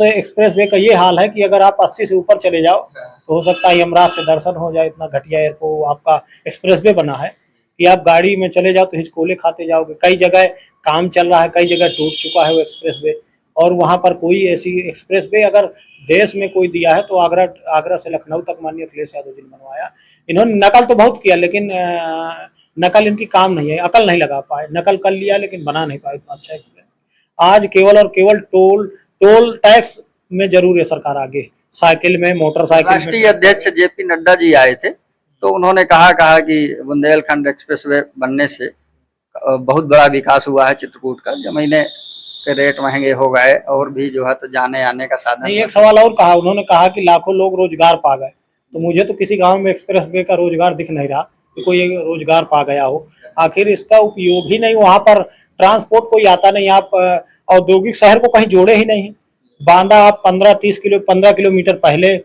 एक्सप्रेसवे का ये हाल है कि अगर आप 80 से ऊपर चले जाओ तो हो सकता है यमराज से दर्शन हो जाए, इतना घटिया एयरपोर्ट आपका एक्सप्रेसवे बना है कि आप गाड़ी में चले जाओ तो हिचकोले खाते जाओगे। कई जगह काम चल रहा है, कई जगह टूट चुका है वो एक्सप्रेसवे, और वहाँ पर कोई ऐसी एक्सप्रेसवे अगर देश में कोई दिया है तो आगरा से लखनऊ तक माननीय अखिलेश यादव जी ने बनवाया। इन्होंने नकल तो बहुत किया, लेकिन नकल इनकी काम नहीं है, अकल नहीं लगा पाए। नकल कर लिया लेकिन बना नहीं पाए इतना अच्छा एक्सप्रेस। आज केवल और केवल टोल टैक्स में जरूर है सरकार आगे, साइकिल में, मोटरसाइकिल में। राष्ट्रीय अध्यक्ष जेपी नड्डा जी आए थे, तो उन्होंने कहा कि बुंदेलखंड एक्सप्रेसवे बनने से बहुत बड़ा विकास हुआ है चित्रकूट का, जमीने के रेट महंगे हो गए और भी जो है तो जाने आने का साधन। नहीं, एक सवाल और कहा उन्होंने, कहा कि लाखों लोग रोजगार पा गए, तो मुझे तो किसी गांव में एक्सप्रेसवे का रोजगार दिख नहीं रहा कि कोई रोजगार पा गया हो। आखिर इसका उपयोग ही नहीं, वहां पर ट्रांसपोर्ट कोई आता नहीं, आप औद्योगिक शहर को कहीं जोड़े ही नहीं। बांदा आप 15 किलोमीटर पहले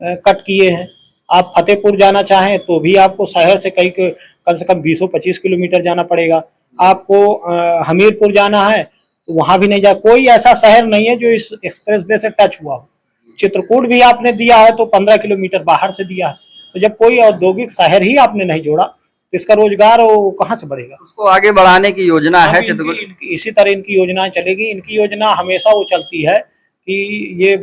कट किए हैं। आप फतेहपुर जाना चाहें तो भी आपको शहर से कम से कम 20-25 किलोमीटर जाना पड़ेगा। आपको हमीरपुर जाना है तो वहां भी नहीं जा, कोई ऐसा शहर नहीं है जो इस एक्सप्रेसवे से टच हुआ हो। चित्रकूट भी आपने दिया है तो 15 किलोमीटर बाहर से दिया है, तो जब कोई औद्योगिक शहर ही आपने नहीं जोड़ा तो इसका रोजगार वो कहाँ से बढ़ेगा? उसको आगे बढ़ाने की योजना है चित्रकूट। इसी तरह इनकी योजनाएं चलेगी। इनकी योजना हमेशा वो चलती है कि ये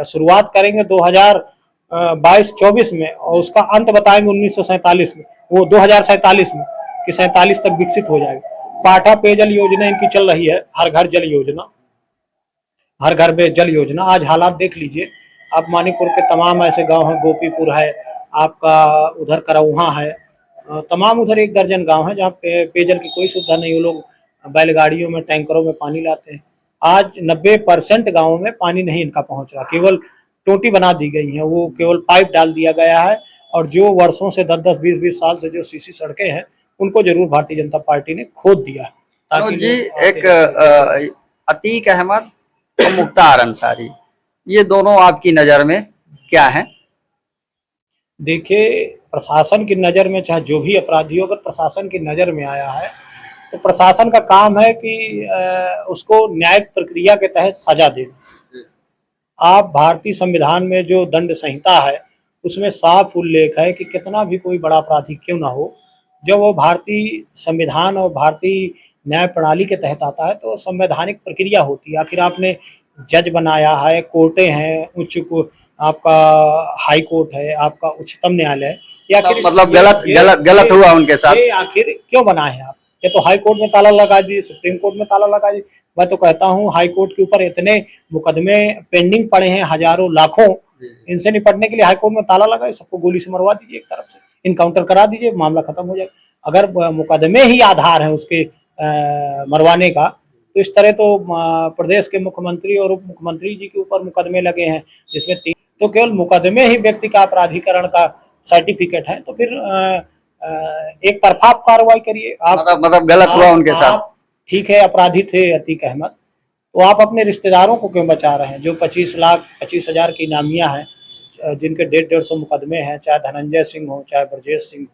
शुरुआत करेंगे 2022-24 में और उसका अंत बताएंगे 1947 में, वो 2047 में कि 47 तक विकसित हो जाएगा। पाठा पेयजल योजना इनकी चल रही है, हर घर जल योजना, हर घर में जल योजना। आज हालात देख लीजिए आप, मानीपुर के तमाम ऐसे गांव हैं, गोपीपुर है आपका, उधर करौहा है, तमाम उधर 1 दर्जन गांव है जहाँ पे पेयजल की कोई सुविधा नहीं। वो लोग बैलगाड़ियों में, टैंकरों में पानी लाते हैं। आज 90% गाँवों में पानी नहीं इनका पहुंच रहा, केवल टोटी बना दी गई है, वो केवल पाइप डाल दिया गया है। और जो वर्षों से 10-10, 20-20 साल से जो सीसी सड़कें हैं उनको जरूर भारतीय जनता पार्टी ने खोद दिया है। ताकि जी एक अतीक अहमद और मुख्तार अंसारी, ये दोनों आपकी नजर में क्या है? देखिए, प्रशासन की नज़र में चाहे जो भी अपराधी हो, अगर प्रशासन की नज़र में आया है तो प्रशासन का काम है कि उसको न्यायिक प्रक्रिया के तहत सजा देना। आप भारतीय संविधान में जो दंड संहिता है उसमें साफ उल्लेख है कि कितना भी कोई बड़ा अपराधी क्यों ना हो, जब वो भारतीय संविधान और भारतीय न्याय प्रणाली के तहत आता है तो संवैधानिक प्रक्रिया होती है। आखिर आपने जज बनाया है, कोर्टें हैं, आपका हाई कोर्ट है, आपका उच्चतम न्यायालय है, या मतलब गलत हुआ उनके साथ, ये आखिर क्यों बनाए हैं आप? ये तो हाई कोर्ट में ताला लगा दीजिए, सुप्रीम कोर्ट में ताला लगा दीजिए। मैं तो कहता हूँ हाई कोर्ट के ऊपर इतने मुकदमे पेंडिंग पड़े हैं, हजारों लाखों, इनसे निपटने के लिए हाई कोर्ट में ताला लगाए, सबको गोली से मरवा दीजिए, एक तरफ से इनकाउंटर करा दीजिए, मामला खत्म हो जाएगा। अगर मुकदमे ही आधार है उसके मरवाने का, तो इस तरह तो प्रदेश के मुख्यमंत्री और उप मुख्यमंत्री जी के ऊपर मुकदमे लगे हैं जिसमें तो केवल मुकदमे ही व्यक्ति का अपराधीकरण का सर्टिफिकेट है, तो फिर एक तरफा कार्रवाई करिए आप। मतलब गलत हुआ उनके साथ। ठीक है, अपराधी थे अतीक अहमद, तो आप अपने रिश्तेदारों को क्यों बचा रहे हैं? जो 25,25,000 की इनामियां हैं, जिनके 150 मुकदमे हैं, चाहे धनंजय सिंह हो, चाहे ब्रजेश सिंह हो,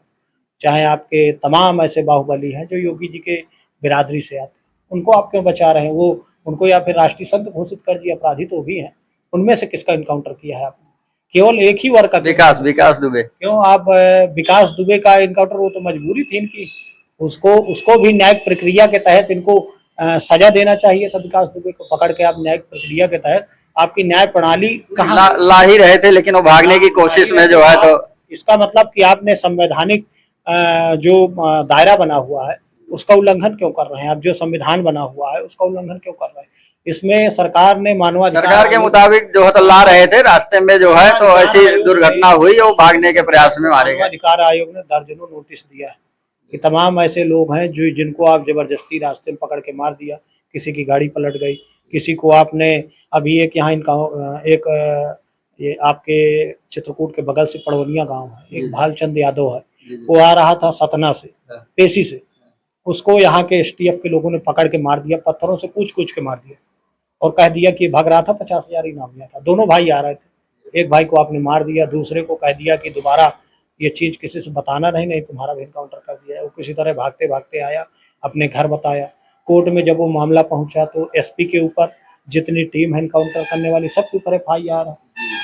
चाहे आपके तमाम ऐसे बाहुबली हैं जो योगी जी के बिरादरी से आते हैं, उनको आप क्यों बचा रहे हैं? वो उनको या फिर राष्ट्रीय संत घोषित कर दिए, अपराधी तो भी हैं। उनमें से किसका इनकाउंटर किया है आपने? केवल एक ही वर्ग का, विकास दुबे। क्यों आप विकास दुबे का इनकाउंटर? वो तो मजबूरी थी इनकी, उसको भी न्यायिक प्रक्रिया के तहत इनको सजा देना चाहिए था। विकास दुबे को पकड़ के आप न्यायिक प्रक्रिया के तहत, आपकी न्याय प्रणाली कहाँ ला ही रहे थे, लेकिन वो भागने की कोशिश में जो है, तो इसका मतलब कि आपने संवैधानिक जो दायरा बना हुआ है उसका उल्लंघन क्यों कर रहे हैं? अब जो संविधान बना हुआ है उसका उल्लंघन क्यों कर रहे हैं? इसमें सरकार ने मानवाधिकार सरकार के आयोग- मुताबिक जो है तो ला रहे थे, रास्ते में जो है तो मानवाधिकार ऐसी आयोग दुर्घटना ने- हुई और भागने के प्रयास में मारे गए। मानवाधिकार आयोग ने दर्जनों नोटिस दिया है कि तमाम ऐसे लोग हैं जो जिनको आप जबरदस्ती रास्ते में पकड़ के मार दिया, किसी की गाड़ी पलट गई, किसी को आपने अभी एक यहाँ इनका एक ये आपके चित्रकूट के बगल से पड़वनिया गांव है, जी, एक जी। भालचंद यादव है, जी, जी। वो आ रहा था सतना से, हाँ। पेशी से, उसको यहाँ के एसटीएफ के लोगों ने पकड़ के मार दिया, पत्थरों से कूच कूच के मार दिया और कह दिया कि भाग रहा था, 50,000 इनाम लिया था। दोनों भाई आ रहे थे, एक भाई को आपने मार दिया, दूसरे को कह दिया कि दोबारा ये चीज किसी से बताना नहीं तुम्हारा भी एनकाउंटर कर दिया है। वो किसी तरह भागते भागते आया, अपने घर बताया। कोर्ट में जब वो मामला पहुंचा तो एसपी के ऊपर जितनी टीम है एनकाउंटर करने वाली सबके ऊपर एफआईआर है।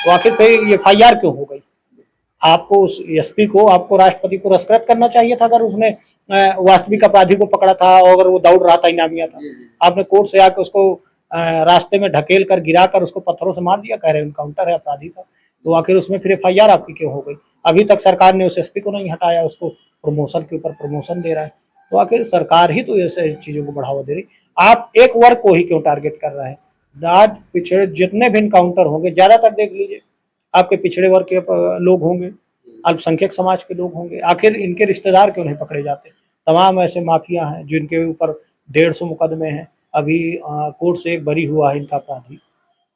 तो आखिर पे ये एफआईआर क्यों हो गई? आपको उस एसपी को आपको राष्ट्रपति पुरस्कृत करना चाहिए था अगर उसने वास्तविक अपराधी को पकड़ा था और अगर वो दौड़ रहा था, इनामिया था। आपने कोर्ट से आके उसको रास्ते में ढकेल कर गिरा कर उसको पत्थरों से मार दिया, कह रहे एनकाउंटर है, अपराधी था। तो आखिर उसमें फिर एफआईआर आपकी क्यों हो गई? अभी तक सरकार ने उस एसपी को नहीं हटाया, उसको प्रमोशन के ऊपर प्रमोशन दे रहा है। तो आखिर सरकार ही तो ऐसे चीजों को बढ़ावा दे रही। आप एक वर्ग को ही क्यों टारगेट कर रहे हैं? आज पिछड़े जितने भी इनकाउंटर होंगे, ज्यादातर देख लीजिए आपके पिछड़े वर्ग के लोग होंगे, अल्पसंख्यक समाज के लोग होंगे। आखिर इनके रिश्तेदार क्यों नहीं पकड़े जाते? तमाम ऐसे माफिया हैं जिनके ऊपर 150 मुकदमे हैं। अभी कोर्ट से एक बरी हुआ है इनका अपराधी,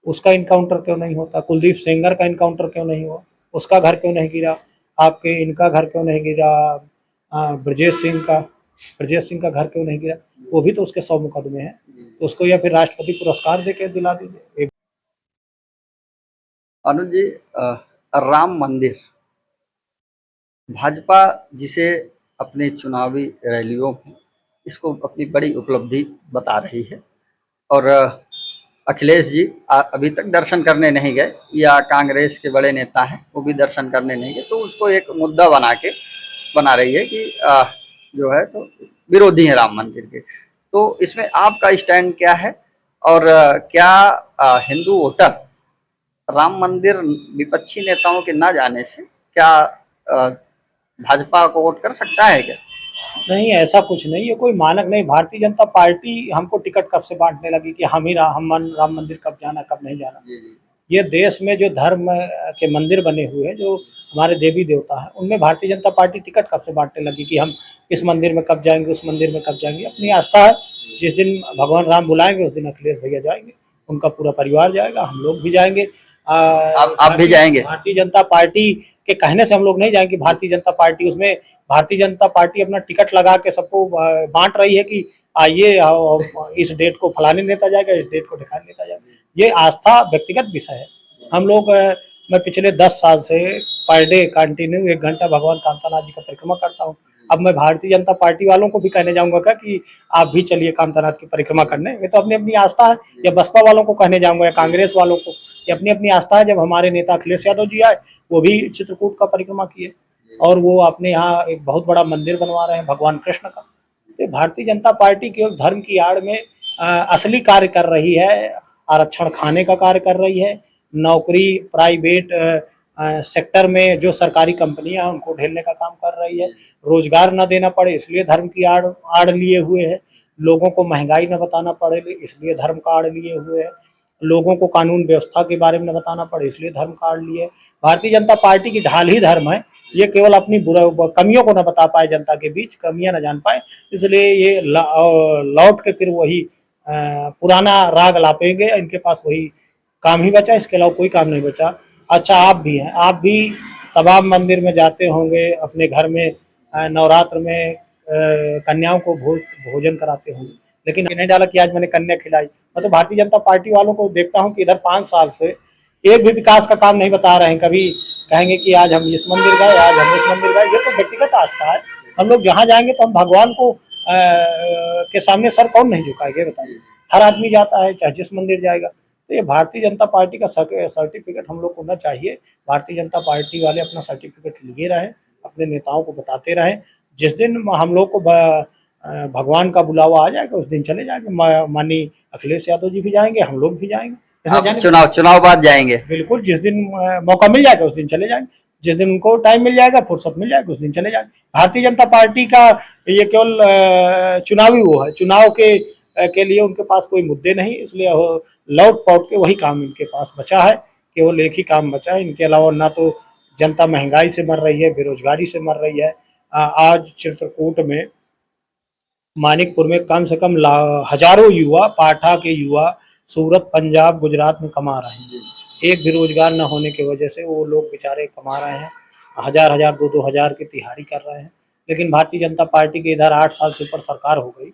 उसका इनकाउंटर क्यों नहीं होता? कुलदीप सेंगर का इनकाउंटर क्यों नहीं हुआ? उसका घर क्यों नहीं गिरा? आपके इनका घर क्यों नहीं गिरा? ब्रजेश सिंह का घर क्यों नहीं गिरा? वो भी तो उसके 100 मुकदमे हैं। तो उसको या फिर राष्ट्रपति पुरस्कार दे के दिला दीजिए। अनुज जी, राम मंदिर, भाजपा जिसे अपने चुनावी रैलियों में इसको अपनी बड़ी उपलब्धि बता रही है और अखिलेश जी अभी तक दर्शन करने नहीं गए, या कांग्रेस के बड़े नेता हैं वो भी दर्शन करने नहीं गए, तो उसको एक मुद्दा बना रही है कि जो है तो विरोधी है राम मंदिर के। तो इसमें आपका स्टैंड क्या है और क्या हिंदू वोटर राम मंदिर विपक्षी नेताओं के ना जाने से क्या भाजपा को वोट कर सकता है क्या? नहीं, ऐसा कुछ नहीं, ये कोई मानक नहीं। भारतीय जनता पार्टी हमको टिकट कब से बांटने लगी कि राम मंदिर कब जाना कब नहीं जाना। जी, जी। ये देश में जो धर्म के मंदिर बने हुए हैं, जो हमारे देवी देवता हैं, उनमें भारतीय जनता पार्टी टिकट कब से बांटने लगी कि हम इस मंदिर में कब जाएंगे, उस मंदिर में कब जाएंगे। अपनी आस्था है, जिस दिन भगवान राम बुलाएंगे उस दिन अखिलेश भैया जाएंगे, उनका पूरा परिवार जाएगा, हम लोग भी जाएंगे। आप भी जाएंगे? भारतीय जनता पार्टी के कहने से हम लोग नहीं जाएंगे। भारतीय जनता पार्टी उसमें भारतीय जनता पार्टी अपना टिकट लगा के सबको बांट रही है कि आइए इस डेट को फलाने नेता जाएगा, इस डेट को ढिकाने नेता जाएगा। ये आस्था व्यक्तिगत विषय है। हम लोग मैं पिछले 10 साल से पर डे कंटिन्यू 1 घंटा भगवान कांतानाथ जी का परिक्रमा करता हूँ। अब मैं भारतीय जनता पार्टी वालों को भी कहने जाऊंगा क्या कि आप भी चलिए कांतानाथ की परिक्रमा करने? ये तो अपनी अपनी आस्था है। या बसपा वालों को कहने जाऊंगा या कांग्रेस वालों को, ये अपनी अपनी आस्था है। जब हमारे नेता अखिलेश यादव जी आए, वो भी चित्रकूट का परिक्रमा किए और वो अपने यहाँ एक बहुत बड़ा मंदिर बनवा रहे हैं भगवान कृष्ण का। तो भारतीय जनता पार्टी केवल धर्म की आड़ में असली कार्य कर रही है, आरक्षण खाने का कार्य कर रही है, नौकरी प्राइवेट सेक्टर में जो सरकारी कंपनियां हैं उनको ढेलने का काम कर रही है, रोजगार न देना पड़े इसलिए धर्म की आड़ लिए हुए है, लोगों को महंगाई न बताना पड़े इसलिए धर्म का आड़ लिए हुए है, लोगों को कानून व्यवस्था के बारे में न बताना पड़े इसलिए धर्म का आड़ लिए। भारतीय जनता पार्टी की ढाल ही धर्म है। ये केवल अपनी कमियों को न बता पाए, जनता के बीच कमियां न जान पाए, इसलिए ये लौट के फिर वही पुराना राग लापेंगे। इनके पास वही काम ही बचा, इसके अलावा कोई काम नहीं बचा। अच्छा, आप भी हैं, आप भी तमाम मंदिर में जाते होंगे, अपने घर में नवरात्र में कन्याओं को भोजन कराते होंगे, लेकिन नहीं डाला कि आज मैंने कन्या खिलाई। मैं तो भारतीय जनता पार्टी वालों को देखता हूं कि इधर 5 साल से एक भी विकास का काम नहीं बता रहे हैं। कभी कहेंगे कि आज हम इस मंदिर गए, आज हम इस मंदिर गए। ये तो व्यक्तिगत आस्था है। हम लोग जहाँ जाएंगे तो हम भगवान को के सामने सर कौन नहीं झुकाएंगे बताइए? हर आदमी जाता है, चाहे जिस मंदिर जाएगा। तो ये भारतीय जनता पार्टी का सर्टिफिकेट हम लोग को होना चाहिए। भारतीय जनता पार्टी वाले अपना सर्टिफिकेट लिए रहें, अपने नेताओं को बताते रहें। जिस दिन हम लोग को भगवान का बुलावा आ जाएगा उस दिन चले जाएंगे। माननीय अखिलेश यादव जी भी जाएंगे, हम लोग भी जाएंगे। आप चुनाव बाद जाएंगे? बिल्कुल, जिस दिन मौका मिल जाएगा उस दिन चले जाएंगे। जिस दिन उनको टाइम मिल जाएगा, फुर्सत मिल जाएगी, उस दिन चले जाएंगे। भारतीय जनता पार्टी का ये केवल चुनावी वो है, चुनाव के लिए उनके पास कोई मुद्दे नहीं, इसलिए लौट पौट के वही काम इनके पास बचा है, केवल एक ही काम बचा है। इनके अलावा ना तो जनता महंगाई से मर रही है, बेरोजगारी से मर रही है। आज चित्रकूट में, मानिकपुर में कम से कम हजारों युवा, पाठा के युवा सूरत, पंजाब, गुजरात में कमा रहे हैं। एक भी रोजगार न होने की वजह से वो लोग बेचारे कमा रहे हैं, हजार हजार, 2-2 हजार की तिहाड़ी कर रहे हैं। लेकिन भारतीय जनता पार्टी के इधर 8 साल से ऊपर सरकार हो गई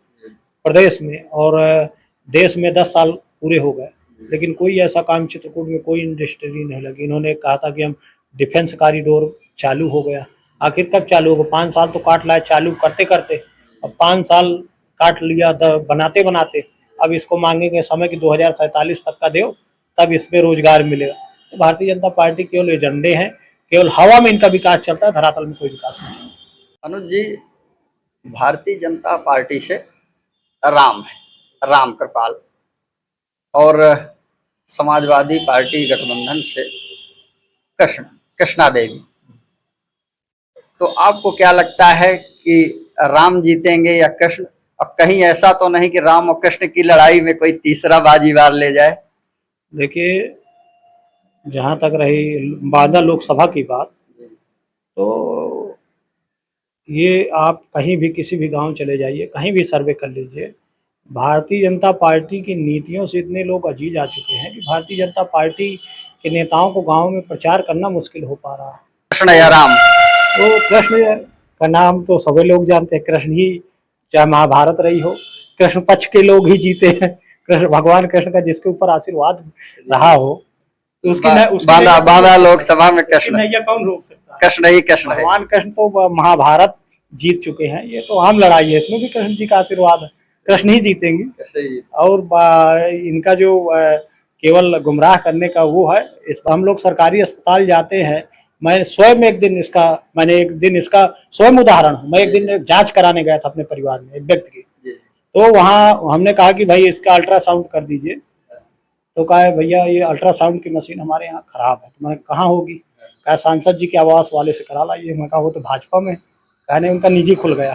प्रदेश में, और देश में 10 साल पूरे हो गए, लेकिन कोई ऐसा काम चित्रकूट में कोई इंडस्ट्री नहीं लगी। इन्होंने कहा था कि हम डिफेंस कॉरिडोर चालू हो गया, आखिर कब चालू होगा? 5 साल तो काट लाए चालू करते करते, अब 5 साल काट लिया बनाते बनाते। अब इसको मांगेंगे समय कि 2047 तक का दो, तब इसमें रोजगार मिलेगा। तो भारतीय जनता पार्टी केवल एजेंडे हैं, केवल हवा में इनका विकास चलता है, धरातल में कोई विकास नहीं चलता। अनुज जी, भारतीय जनता पार्टी से राम है, राम कृपाल, और समाजवादी पार्टी गठबंधन से कृष्णा देवी। तो आपको क्या लगता है कि राम जीतेंगे या कृष्ण? अब कहीं ऐसा तो नहीं कि राम और कृष्ण की लड़ाई में कोई तीसरा बाजीवार ले जाए? देखिए, जहाँ तक रही बांदा लोकसभा की बात, तो ये आप कहीं भी किसी भी गांव चले जाइए, कहीं भी सर्वे कर लीजिए, भारतीय जनता पार्टी की नीतियों से इतने लोग अजीज आ चुके हैं कि भारतीय जनता पार्टी के नेताओं को गांव में प्रचार करना मुश्किल हो पा रहा है। कृष्ण या राम? तो कृष्ण का नाम तो सभी लोग जानते हैं, कृष्ण ही, चाहे महाभारत रही हो, कृष्ण पक्ष के लोग ही जीते हैं। कृष्ण, भगवान कृष्ण का जिसके ऊपर आशीर्वाद रहा हो, तो उसकी बांदा लोकसभा में कृष्ण नैया कौन रोक सकता है? कृष्ण ही कृष्ण है। भगवान कृष्ण तो महाभारत जीत चुके हैं, ये तो आम लड़ाई है, इसमें भी कृष्ण जी का आशीर्वाद है, कृष्ण ही जीतेंगे। और इनका जो केवल गुमराह करने का वो है, इस पर हम लोग सरकारी अस्पताल जाते हैं। मैंने एक दिन इसका स्वयं उदाहरण, मैं एक दिन जांच कराने गया था अपने परिवार में एक व्यक्ति की, तो वहाँ हमने कहा कि भाई इसका अल्ट्रासाउंड कर दीजिए, तो कहा भैया ये अल्ट्रासाउंड की मशीन हमारे यहाँ खराब है। तो मैंने कहाँ होगी? कहा सांसद जी के आवास वाले से करा लाइए। मैं कहा वो तो भाजपा में, कहने उनका निजी खुल गया।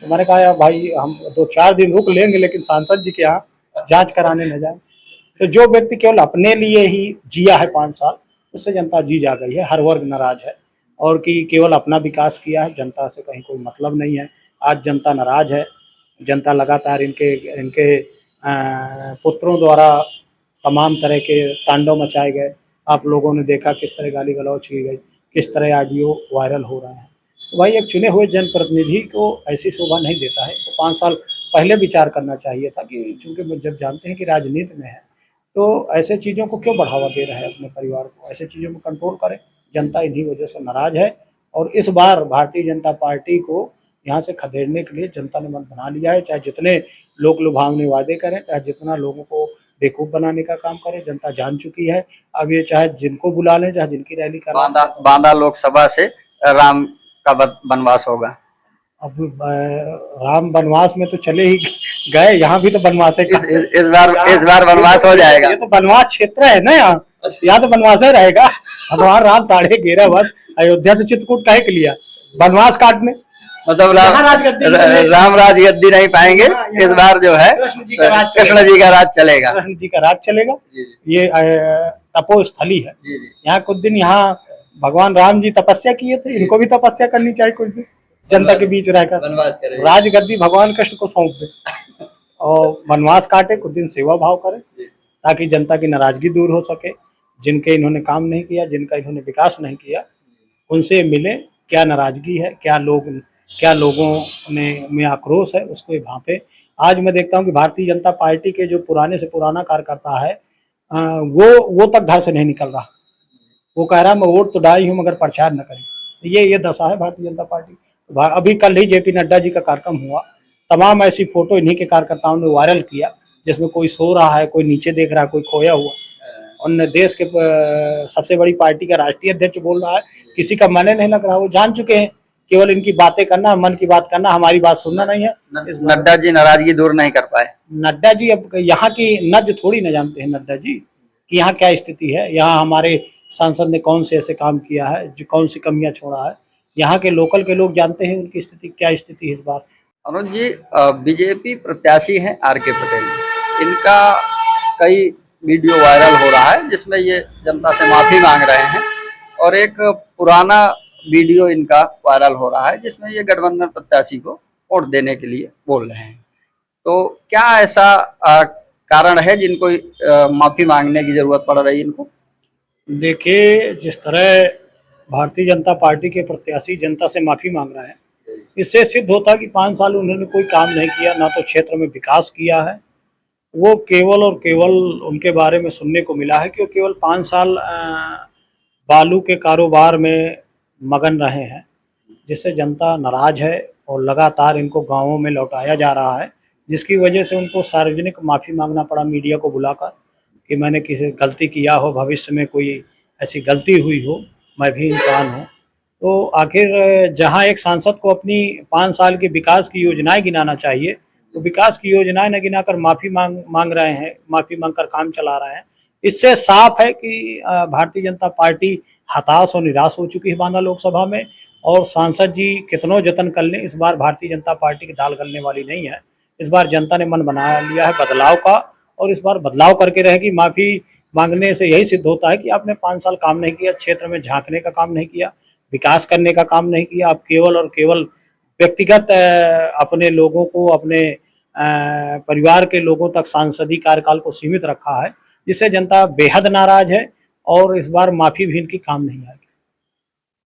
तो मैंने कहा यार भाई, हम 2-4 दिन रुक लेंगे, लेकिन सांसद जी के यहाँ जांच कराने न जाए। तो जो व्यक्ति केवल अपने लिए ही जिया है 5 साल, उससे जनता जी जा गई है, हर वर्ग नाराज है, और कि केवल अपना विकास किया है, जनता से कहीं कोई मतलब नहीं है। आज जनता नाराज है, जनता लगातार इनके पुत्रों द्वारा तमाम तरह के तांडव मचाए गए। आप लोगों ने देखा किस तरह गाली गलौज की गई, किस तरह ऑडियो वायरल हो रहे हैं। तो भाई, एक चुने हुए जनप्रतिनिधि को ऐसी शोभा नहीं देता है। तो 5 साल पहले विचार करना चाहिए था कि चूंकि जब जानते हैं कि राजनीति में है, तो ऐसे चीज़ों को क्यों बढ़ावा दे रहा है? अपने परिवार को ऐसे चीज़ों में कंट्रोल करें। जनता इन्हीं वजह से नाराज है, और इस बार भारतीय जनता पार्टी को यहाँ से खदेड़ने के लिए जनता ने मन बना लिया है। चाहे जितने लोक लुभावने वादे करें, चाहे जितना लोगों को बेवकूफ़ बनाने का काम करें, जनता जान चुकी है। अब ये चाहे जिनको बुला लें, चाहे जिनकी रैली करें। बांदा लोकसभा से राम का वनवास होगा। अब राम वनवास में तो चले ही गए, यहाँ भी तो वनवास है। इस बार वनवास हो जाएगा। ये तो वनवास क्षेत्र है ना, यहाँ तो वनवास है रहेगा। भगवान राम 11.5 वर्ष अयोध्या से चित्रकूट काहे के लिया? वनवास काटने। मतलब राम राज गद्दी नहीं पाएंगे। इस बार जो है कृष्ण जी का राज चलेगा। कृष्ण जी का राज चलेगा। ये तपोस्थली है। यहाँ कुछ दिन यहाँ भगवान राम जी तपस्या किए थे, इनको भी तपस्या करनी चाहिए कुछ दिन, जनता के बीच रहकर राज गद्दी भगवान कृष्ण को सौंप दे और वनवास काटे, कुछ दिन सेवा भाव करें, ताकि जनता की नाराजगी दूर हो सके। जिनके इन्होंने काम नहीं किया, जिनका इन्होंने विकास नहीं किया, उनसे मिले, क्या नाराजगी है, क्या लोगों में आक्रोश है, उसको भांपे। आज मैं देखता हूं कि भारतीय जनता पार्टी के जो पुराने से पुराना कार्यकर्ता है, वो तक घर से नहीं निकल रहा। वो कह रहा मैं वोट तो डाली हूं मगर प्रचार न करी। ये दशा है भारतीय जनता पार्टी। अभी कल ही जेपी नड्डा जी का कार्यक्रम हुआ, तमाम ऐसी फोटो इन्हीं के कार्यकर्ताओं ने वायरल किया, जिसमें कोई सो रहा है, कोई नीचे देख रहा है, कोई खोया हुआ। और देश के सबसे बड़ी पार्टी का राष्ट्रीय अध्यक्ष बोल रहा है, किसी का मन नहीं लग रहा। वो जान चुके हैं केवल इनकी बातें करना, मन की बात करना, हमारी बात सुनना नहीं है। नड्डा जी नाराजगी दूर नहीं कर पाए। नड्डा जी अब यहाँ की नब्ज थोड़ी न जानते हैं। नड्डा जी कि यहाँ क्या स्थिति है। यहाँ हमारे सांसद ने कौन से ऐसे काम किया है, जो कौन सी कमियां छोड़ा है। यहाँ के लोकल के लोग जानते हैं उनकी स्थिति क्या स्थिति है इस बार। अनुज जी, बीजेपी प्रत्याशी हैं आर.के. पटेल। इनका कई वीडियो वायरल हो रहा है जिसमें ये जनता से माफी मांग रहे हैं, और एक पुराना वीडियो इनका वायरल हो रहा है जिसमें ये गठबंधन प्रत्याशी को वोट देने के लिए बोल रहे हैं। तो क्या ऐसा कारण है जिनको माफी मांगने की जरूरत पड़ रही है इनको? देखिए, जिस तरह भारतीय जनता पार्टी के प्रत्याशी जनता से माफी मांग रहे हैं, इससे सिद्ध होता है कि 5 साल उन्होंने कोई काम नहीं किया, ना तो क्षेत्र में विकास किया है। वो केवल और केवल उनके बारे में सुनने को मिला है कि वो केवल 5 साल बालू के कारोबार में मगन रहे हैं, जिससे जनता नाराज है और लगातार इनको गांवों में लौटाया जा रहा है, जिसकी वजह से उनको सार्वजनिक माफ़ी मांगना पड़ा मीडिया को बुलाकर कि मैंने किसी गलती किया हो, भविष्य में कोई ऐसी गलती हुई हो, मैं भी इंसान हूँ। तो आखिर जहाँ एक सांसद को अपनी 5 साल के विकास की योजनाएं गिनाना चाहिए, तो विकास की योजनाएं न गिनाकर माफ़ी मांग रहे हैं, माफ़ी मांगकर काम चला रहे हैं। इससे साफ है कि भारतीय जनता पार्टी हताश और निराश हो चुकी है बांदा लोकसभा में, और सांसद जी कितनों जतन कर लें, इस बार भारतीय जनता पार्टी की दाल गलने वाली नहीं है। इस बार जनता ने मन बना लिया है बदलाव का, और इस बार बदलाव करके रहेगी। माफ़ी मांगने से यही सिद्ध होता है कि आपने 5 साल काम नहीं किया, क्षेत्र में झांकने का काम नहीं किया, विकास करने का काम नहीं किया। आप केवल और केवल व्यक्तिगत अपने लोगों को, अपने परिवार के लोगों तक सांसदीय कार्यकाल को सीमित रखा है, जिससे जनता बेहद नाराज है, और इस बार माफ़ी भी इनकी काम नहीं आएगी।